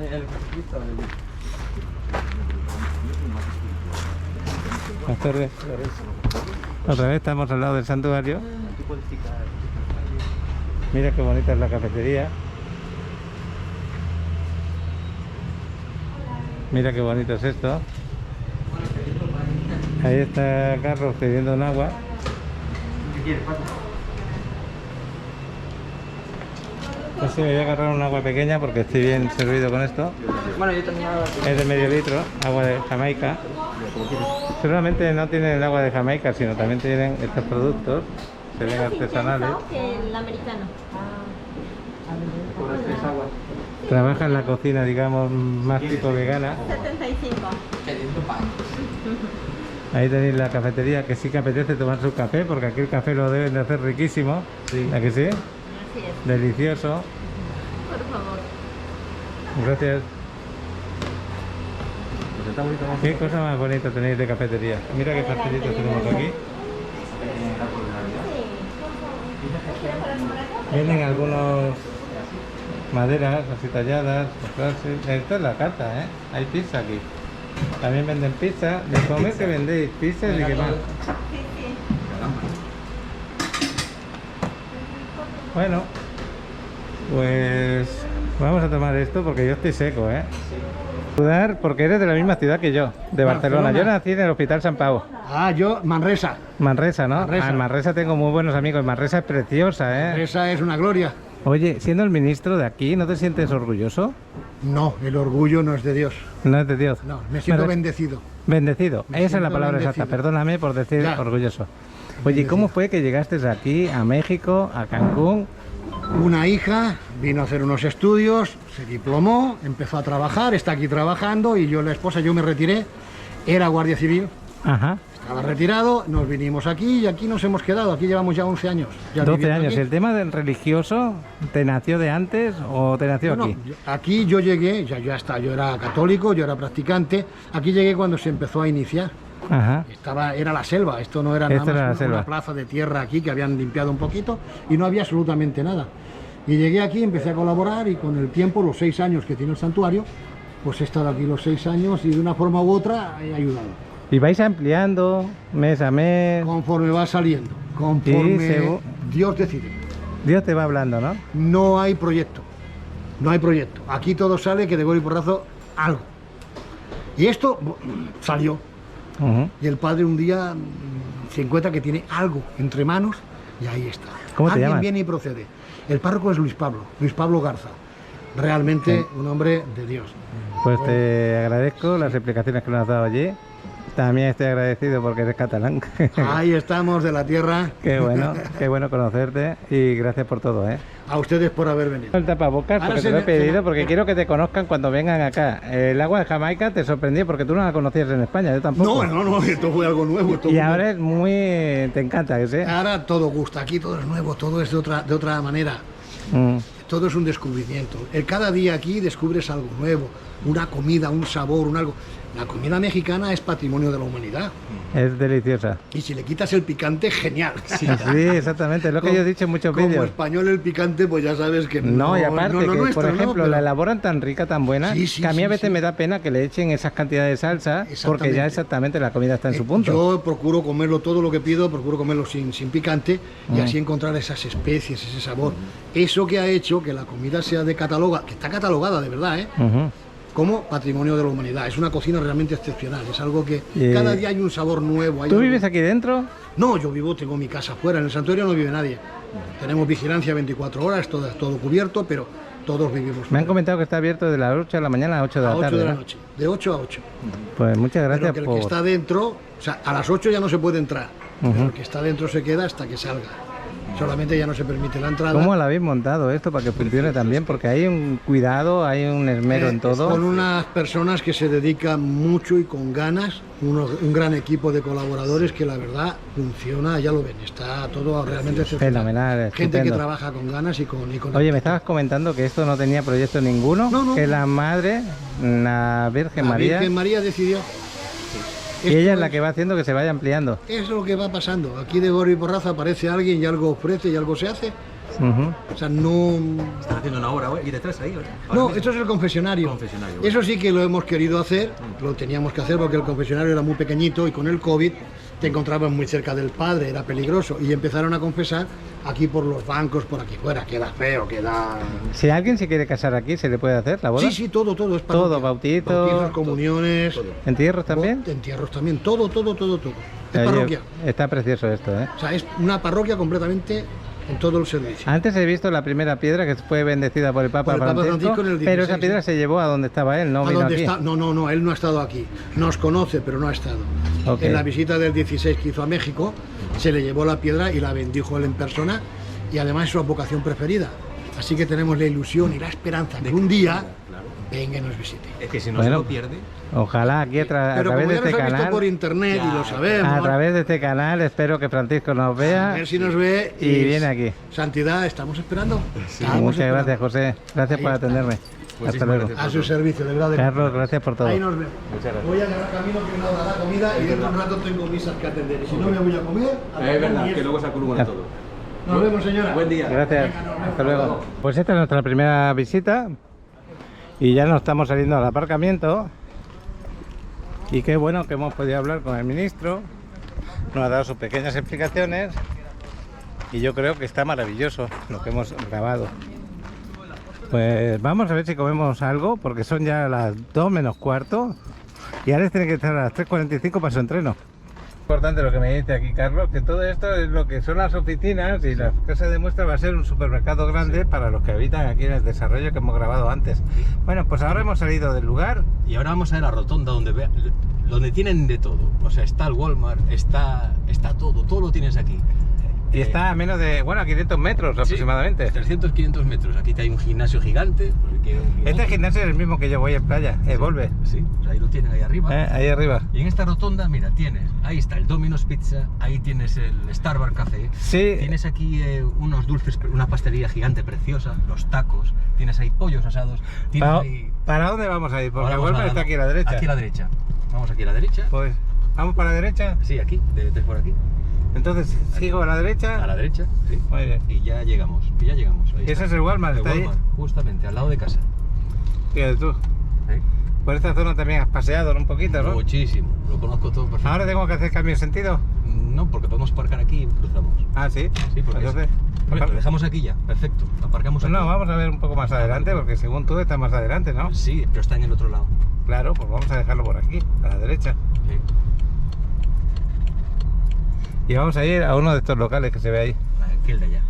Jesucristo. Buenas tardes. Otra vez estamos al lado del santuario. Tú puedes picar. Mira qué bonita es la cafetería. Mira qué bonito es esto. Ahí está Carlos pidiendo un agua. ¿Qué quieres, Paco? Pues sí, me voy a agarrar un agua pequeña porque estoy bien servido con esto. Bueno, yo también hago así. Es de medio litro, agua de Jamaica. Seguramente no tienen el agua de Jamaica, sino también tienen estos productos, se ven artesanales. que el americano. Trabaja en la cocina, digamos, más tipo vegana. 75. Ahí tenéis la cafetería, que sí que apetece tomar su café, porque aquí el café lo deben de hacer riquísimo. ¿A que sí? Así es, Delicioso. por favor. Gracias. Pues está bonito, vamos. Qué cosa más bonita tenéis de cafetería. Mira qué pastelitos tenemos aquí. Sí, por favor. Vienen algunos maderas así talladas, comprarse. Esta es la carta, ¿eh? Hay pizza aquí. También venden pizza. ¿De comer que vendéis? ¿Pizza y qué más? Bueno, pues vamos a tomar esto porque yo estoy seco, ¿eh? Saludar porque eres de la misma ciudad que yo, de Barcelona. Yo nací en el Hospital Sant Pau. Ah, yo, Manresa. Manresa, ¿no? Manresa. En Manresa tengo muy buenos amigos. Manresa es preciosa, ¿eh? Manresa es una gloria. Oye, siendo el ministro de aquí, ¿no te sientes orgulloso? No, el orgullo no es de Dios. No es de Dios. No, me siento Me re- bendecido. Bendecido. Me Esa es la siento palabra bendecido. exacta. Perdóname por decir Ya. orgulloso. Oye, ¿cómo fue que llegaste aquí, a México, a Cancún? Una hija vino a hacer unos estudios, se diplomó, empezó a trabajar, está aquí trabajando y yo, la esposa, yo me retiré, era guardia civil, Ajá. estaba retirado, nos vinimos aquí y aquí nos hemos quedado, aquí llevamos ya 11 años. Ya 12 viviendo años. aquí. ¿El tema del religioso te nació de antes o te nació No, aquí? aquí yo llegué, ya está, yo era católico, yo era practicante, aquí llegué cuando se empezó a iniciar. Ajá. Era la selva, esto no era nada Esto más era la una selva. plaza de tierra aquí que habían limpiado un poquito y no había absolutamente nada. Y llegué aquí, empecé a colaborar y con el tiempo, los 6 años que tiene el santuario, pues he estado aquí los 6 años y de una forma u otra he ayudado. Y vais ampliando mes a mes. Conforme va saliendo, conforme según- Dios decide. Dios te va hablando, ¿no? No hay proyecto, no hay proyecto. Aquí todo sale que de gol y porrazo algo. Y esto salió. Ujú. Y el padre un día se encuentra que tiene algo entre manos y ahí está. ¿Cómo te Alguien llamas? viene y procede. El párroco es Luis Pablo Garza. Realmente un hombre de Dios. Pues te agradezco las explicaciones que nos has dado allí. También estoy agradecido porque eres catalán. Ahí estamos de la tierra. Qué bueno conocerte y gracias por todo, ¿eh? A ustedes por haber venido. El tapabocas Ahora porque se te lo he me- pedido porque quiero que te conozcan cuando vengan acá. El agua de Jamaica te sorprendió porque tú no la conocías en España, yo tampoco. No, esto fue algo nuevo. esto Y fue- ahora es muy... te encanta, que sé. Ahora todo gusta, aquí todo es nuevo, todo es de otra manera. Mm. Todo es un descubrimiento. Cada día aquí descubres algo nuevo, una comida, un sabor, un algo. La comida mexicana es patrimonio de la humanidad. Es deliciosa. Y si le quitas el picante, genial. Sí, exactamente, es lo que yo he dicho en muchos Como vídeos. español el picante, pues ya sabes que No, y aparte no que, nuestro, por ¿no? ejemplo, Pero- la elaboran tan rica, tan buena, Sí, sí, que a mí a sí, veces sí. me da pena que le echen esas cantidades de salsa, porque Exactamente. ya exactamente la comida está en su punto. Yo procuro comerlo todo lo que pido, procuro comerlo sin picante y Mm. así encontrar esas especies, ese sabor. Eso que ha hecho que la comida sea que está catalogada de verdad, ¿eh? Ujú. Como patrimonio de la humanidad. Es una cocina realmente excepcional, es algo que Y- cada día hay un sabor nuevo. hay ¿Tú algo- vives aquí dentro? No, yo tengo mi casa afuera, en el santuario no vive nadie. Tenemos vigilancia 24 horas, todo cubierto, pero todos vivimos Me han comentado que está abierto de las 8 de la mañana a 8 de a la 8 tarde. de la ¿no? noche, de 8 a 8. Pues muchas Pero gracias que el por... que está dentro, o sea, a las 8 ya no se puede entrar, Ujú. pero el que está dentro se queda hasta que salga. Solamente ya no se permite la entrada. ¿Cómo lo habéis montado esto para que funcione tan bien? Porque hay un cuidado, hay un esmero en todo. Con unas personas que se dedican mucho y con ganas, un gran equipo de colaboradores que la verdad funciona, ya lo ven, está todo realmente excepcional. Fenomenal, Gente que estupendo. trabaja con ganas y con Oye, me estabas comentando que esto no tenía proyecto ninguno, No, no. que la madre, la Virgen La María, Virgen María decidió. y ella es Esto la que va haciendo que se vaya ampliando. Es lo que va pasando. Aquí de gorro y porrazo aparece alguien y algo ofrece y algo se hace. Ujú. O sea, no... Están haciendo una obra aquí detrás, ahí. ahora No, mismo. esto es el confesionario. Confesionario, bueno. Eso sí que lo hemos querido hacer, lo teníamos que hacer porque el confesionario era muy pequeñito y con el COVID te encontrabas muy cerca del padre, era peligroso. Y empezaron a confesar aquí por los bancos, por aquí fuera. Queda feo, queda... Si alguien se quiere casar aquí, ¿se le puede hacer la boda? Sí, sí, todo, es Todo, parroquia. bautito, Bautizos, comuniones, ¿entierros también? entierros también, todo. Es Oye, parroquia. Está precioso esto, ¿eh? O sea, es una parroquia completamente en todo el servicio. Antes he visto la primera piedra que fue bendecida por el Papa, Por el Papa Francisco, Francisco en el pero esa 16, piedra sí. se llevó a donde estaba él, no ¿A vino dónde aquí. está? No, él no ha estado aquí. Nos conoce, pero no ha estado. Ok. En la visita del 16 que hizo a México, se le llevó la piedra y la bendijo él en persona, y además es su vocación preferida. Así que tenemos la ilusión y la esperanza de que un día venga y nos visite. Es que si no Bueno, se lo pierde. Ojalá aquí a Pero través como de ya nos este ha visto canal, por internet y lo sabemos, a través de este canal espero que Francisco nos a vea ver si nos ve y viene aquí. Santidad, estamos esperando. Estamos Muchas esperando. gracias, José. Gracias Ahí por está. atenderme. Hasta Muchísimas luego. gracias. A su servicio, de verdad. Carlos, gracias por todo. Ahí nos vemos. Voy a agarrar camino que una hora la comida y dentro de un rato tengo misas que atender. Y si no me voy a comer, a Es verdad, comer. que luego se acumulan todo. Nos vemos, señora. Buen día. Gracias. Hasta luego. Pues esta es nuestra primera visita y ya nos estamos saliendo al aparcamiento. Y qué bueno que hemos podido hablar con el ministro. Nos ha dado sus pequeñas explicaciones y yo creo que está maravilloso lo que hemos grabado. Pues vamos a ver si comemos algo porque son ya las 2 menos cuarto y Alex tiene que estar a las 3:45 para su entreno. Importante lo que me dice aquí Carlos, que todo esto es lo que son las oficinas y la casa de muestra va a ser un supermercado grande para los que habitan aquí en el desarrollo que hemos grabado antes. Bueno, pues ahora hemos salido del lugar. Y ahora vamos a ver la rotonda donde tienen de todo. O sea, está el Walmart, está todo lo tienes aquí. Y está a menos de, bueno, a 500 metros aproximadamente. 300, 500 metros. Aquí hay un gimnasio gigante. Este gimnasio es el mismo que yo voy en playa, Volve. Sí, pues ahí lo tienen ahí arriba. Ahí arriba. Y en esta rotonda, mira, ahí está el Domino's Pizza, ahí tienes el Starbucks Café. Sí. Tienes aquí unos dulces, una pastelería gigante preciosa, los tacos, tienes ahí pollos asados. ¿Para dónde vamos a ir? Porque el Ahora Walmart está aquí a la derecha. Aquí a la derecha. Vamos aquí a la derecha. Pues, ¿vamos para la derecha? Sí, aquí, de por aquí. Entonces, ¿sigo a la derecha? A la derecha, sí. Muy bien. Y ya llegamos. Ahí Ese está. es el Walmart, está Walmart, ahí. justamente, al lado de casa. Fíjate tú. ¿Eh? Por esta zona también has paseado un poquito, ¿no? Muchísimo, lo conozco todo perfectamente. Ahora tengo que hacer cambio de sentido. No, porque podemos aparcar aquí y cruzamos. Ah, sí. Sí, porque Entonces, lo dejamos aquí ya, perfecto. Aparcamos aquí. no, vamos a ver un poco más adelante, porque según tú estás más adelante, ¿no? Sí, pero está en el otro lado. Claro, pues vamos a dejarlo por aquí, a la derecha. Sí. Y vamos a ir a uno de estos locales que se ve ahí. Aquí el de allá.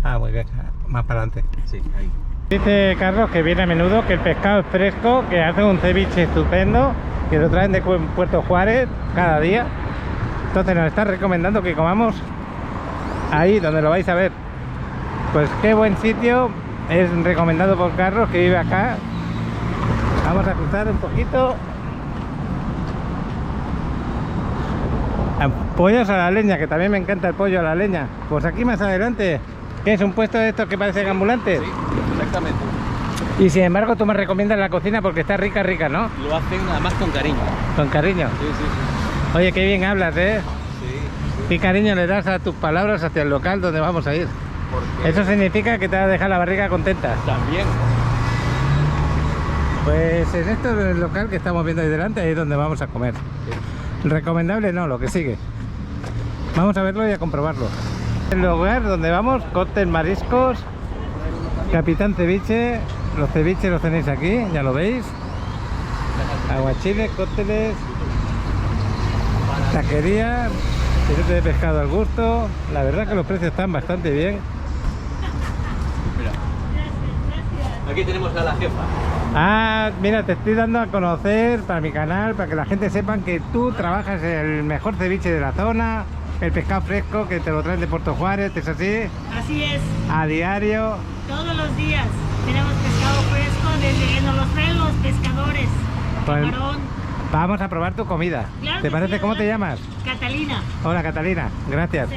Ah, muy bien, más para adelante. Sí, ahí. Dice Carlos que viene a menudo, que el pescado es fresco, que hace un ceviche estupendo, que lo traen de Puerto Juárez cada día. Entonces nos está recomendando que comamos ahí donde lo vais a ver. Pues qué buen sitio, es recomendado por Carlos, que vive acá. Vamos a cruzar un poquito. Pollos a la leña, que también me encanta el pollo a la leña. Pues aquí más adelante, que es un puesto de estos que parecen ambulantes. Sí, exactamente. Y sin embargo tú me recomiendas la cocina porque está rica, no. Lo hacen además con cariño. Con cariño. Sí, sí, sí. Oye, qué bien hablas, ¿eh? Sí. Qué cariño le das a tus palabras hacia el local donde vamos a ir. Porque Eso significa que te va a dejar la barriga contenta. también. Pues en este local que estamos viendo ahí delante, ahí es donde vamos a comer. Recomendable no, lo que sigue. Vamos a verlo y a comprobarlo. El lugar donde vamos, cóctel mariscos, Capitán Ceviche. Los ceviches los tenéis aquí, ya lo veis. Aguachiles, cócteles, taquería, filete de pescado al gusto. La verdad que los precios están bastante bien. Mira. Aquí tenemos a la jefa. Ah, mira, te estoy dando a conocer para mi canal, para que la gente sepan que tú trabajas el mejor ceviche de la zona, el pescado fresco que te lo traen de Puerto Juárez, ¿es así? Así es, A diario. todos los días tenemos pescado fresco desde que nos los traen los pescadores. Pues, Camarón. vamos a probar tu comida. Claro ¿Te que parece? sí, ¿Cómo te llamas? Catalina. Hola Catalina, gracias. Sí.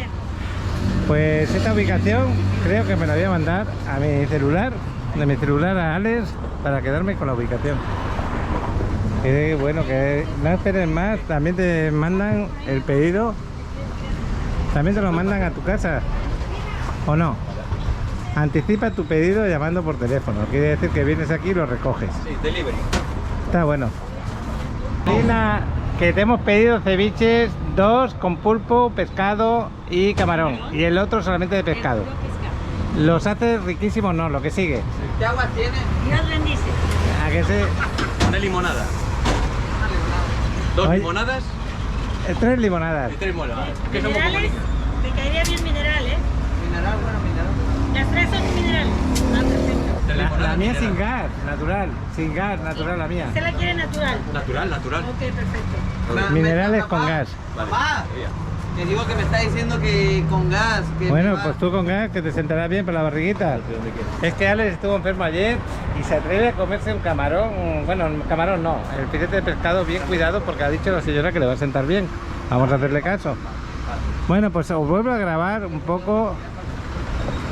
Pues esta ubicación creo que me la voy a mandar a mi celular, de mi celular a Alex, para quedarme con la ubicación. Qué bueno, que no esperes más, también te mandan el pedido, también te lo mandan a tu casa, ¿o no? Anticipa tu pedido llamando por teléfono, quiere decir que vienes aquí y lo recoges. Sí, delivery. Está bueno. Catalina, que te hemos pedido ceviches, 2 con pulpo, pescado y camarón, y el otro solamente de pescado. Los hace riquísimos, no, lo que sigue. ¿Qué agua tiene? Dios bendice. ¿A que se... Una limonada. Dos Oye. limonadas 3 limonadas. y 3 limonadas. Que somos Minerales, comunistas. me caería bien mineral, ¿eh? Mineral, bueno, mineral. Las 3 son mineral. Ah, perfecto. La mía sin gas, natural. Sin gas, natural la mía. ¿Usted la quiere natural? Natural, natural. Ok, perfecto. Minerales con gas. Vale. Papá, Ya. te digo que me está diciendo que con gas. Que Bueno, me va- pues tú con gas, que te sentarás bien para la barriguita. Es que Alex estuvo enfermo ayer y se atreve a comerse un camarón. Bueno, un camarón no, el filete de pescado bien cuidado porque ha dicho la señora que le va a sentar bien. Vamos a hacerle caso. Bueno, pues os vuelvo a grabar un poco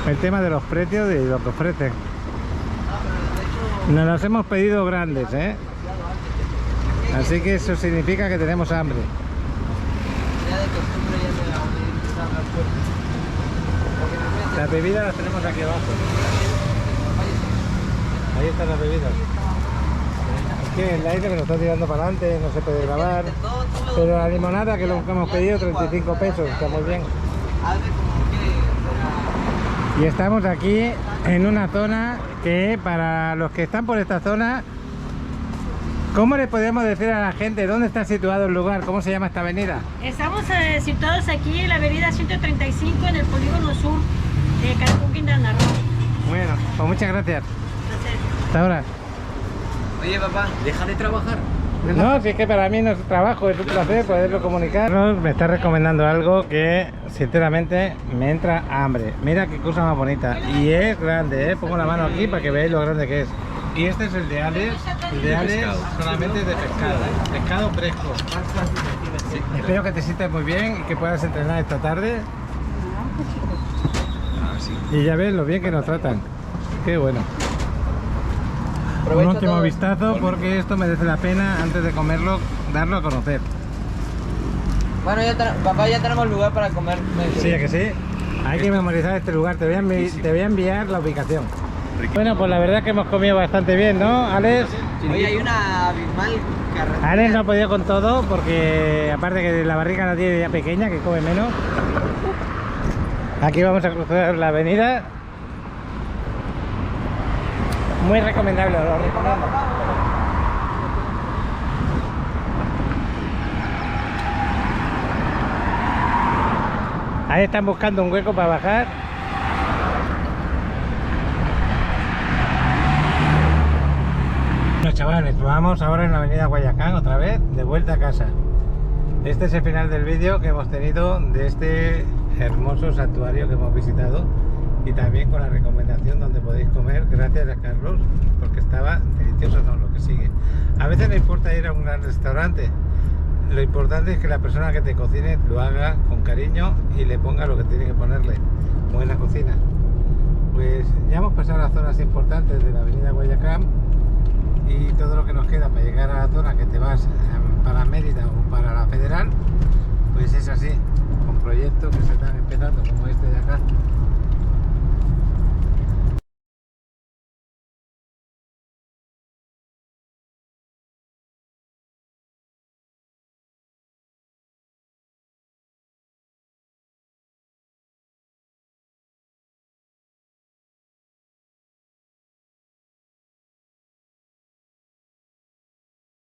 el tema de los precios y lo que ofrecen. Nos los hemos pedido grandes, ¿eh? Así que eso significa que tenemos hambre. Ya de costumbre ya me la voy a ir a la puerta. Las bebidas las tenemos aquí abajo. Ahí están las bebidas. Es que el aire me lo está tirando para adelante, no se puede grabar. Pero la limonada que lo que hemos pedido, 35 pesos, está muy bien. Y estamos aquí en una zona que para los que están por esta zona, ¿cómo le podemos decir a la gente dónde está situado el lugar? ¿Cómo se llama esta avenida? Estamos situados aquí en la avenida 135 en el polígono sur de Cancún, Quintana Roo. Bueno, pues muchas gracias. Hasta ahora. Oye, papá, deja de trabajar. No, si es que para mí no es trabajo, es un placer poderlo comunicar. Me está recomendando algo que sinceramente me entra hambre. Mira qué cosa más bonita. Y es grande, ¿eh? Pongo la mano aquí para que veáis lo grande que es. Y este es el de Alex. El de Alex solamente es de pescado. Pescado fresco. Sí. Espero que te sientas muy bien y que puedas entrenar esta tarde. Y ya ves lo bien que nos tratan. Qué bueno. Un último vistazo porque esto merece la pena antes de comerlo, darlo a conocer. Bueno, papá, ya tenemos lugar para comer. Sí, ¿a que sí? Hay que memorizar este lugar, te voy a enviar la ubicación. Bueno, pues la verdad es que hemos comido bastante bien, ¿no, Alex? Oye, hay una abismal carretera. Alex no ha podido con todo porque aparte que la barriga la tiene ya pequeña, que come menos. Aquí vamos a cruzar la avenida. Muy recomendable, lo recomiendo. Ahí están buscando un hueco para bajar. Bueno, chavales, vamos ahora en la avenida Guayacán otra vez, de vuelta a casa. Este es el final del vídeo que hemos tenido de este hermoso santuario que hemos visitado. Y también con la recomendación donde podéis comer, gracias a Carlos, porque estaba delicioso, no, lo que sigue. A veces no importa ir a un gran restaurante, lo importante es que la persona que te cocine lo haga con cariño y le ponga lo que tiene que ponerle, buena cocina. Pues ya hemos pasado las zonas importantes de la avenida Guayacán y todo lo que nos queda para llegar a la zona que te vas para Mérida o para la Federal, pues es así, con proyectos que se están empezando como este de acá.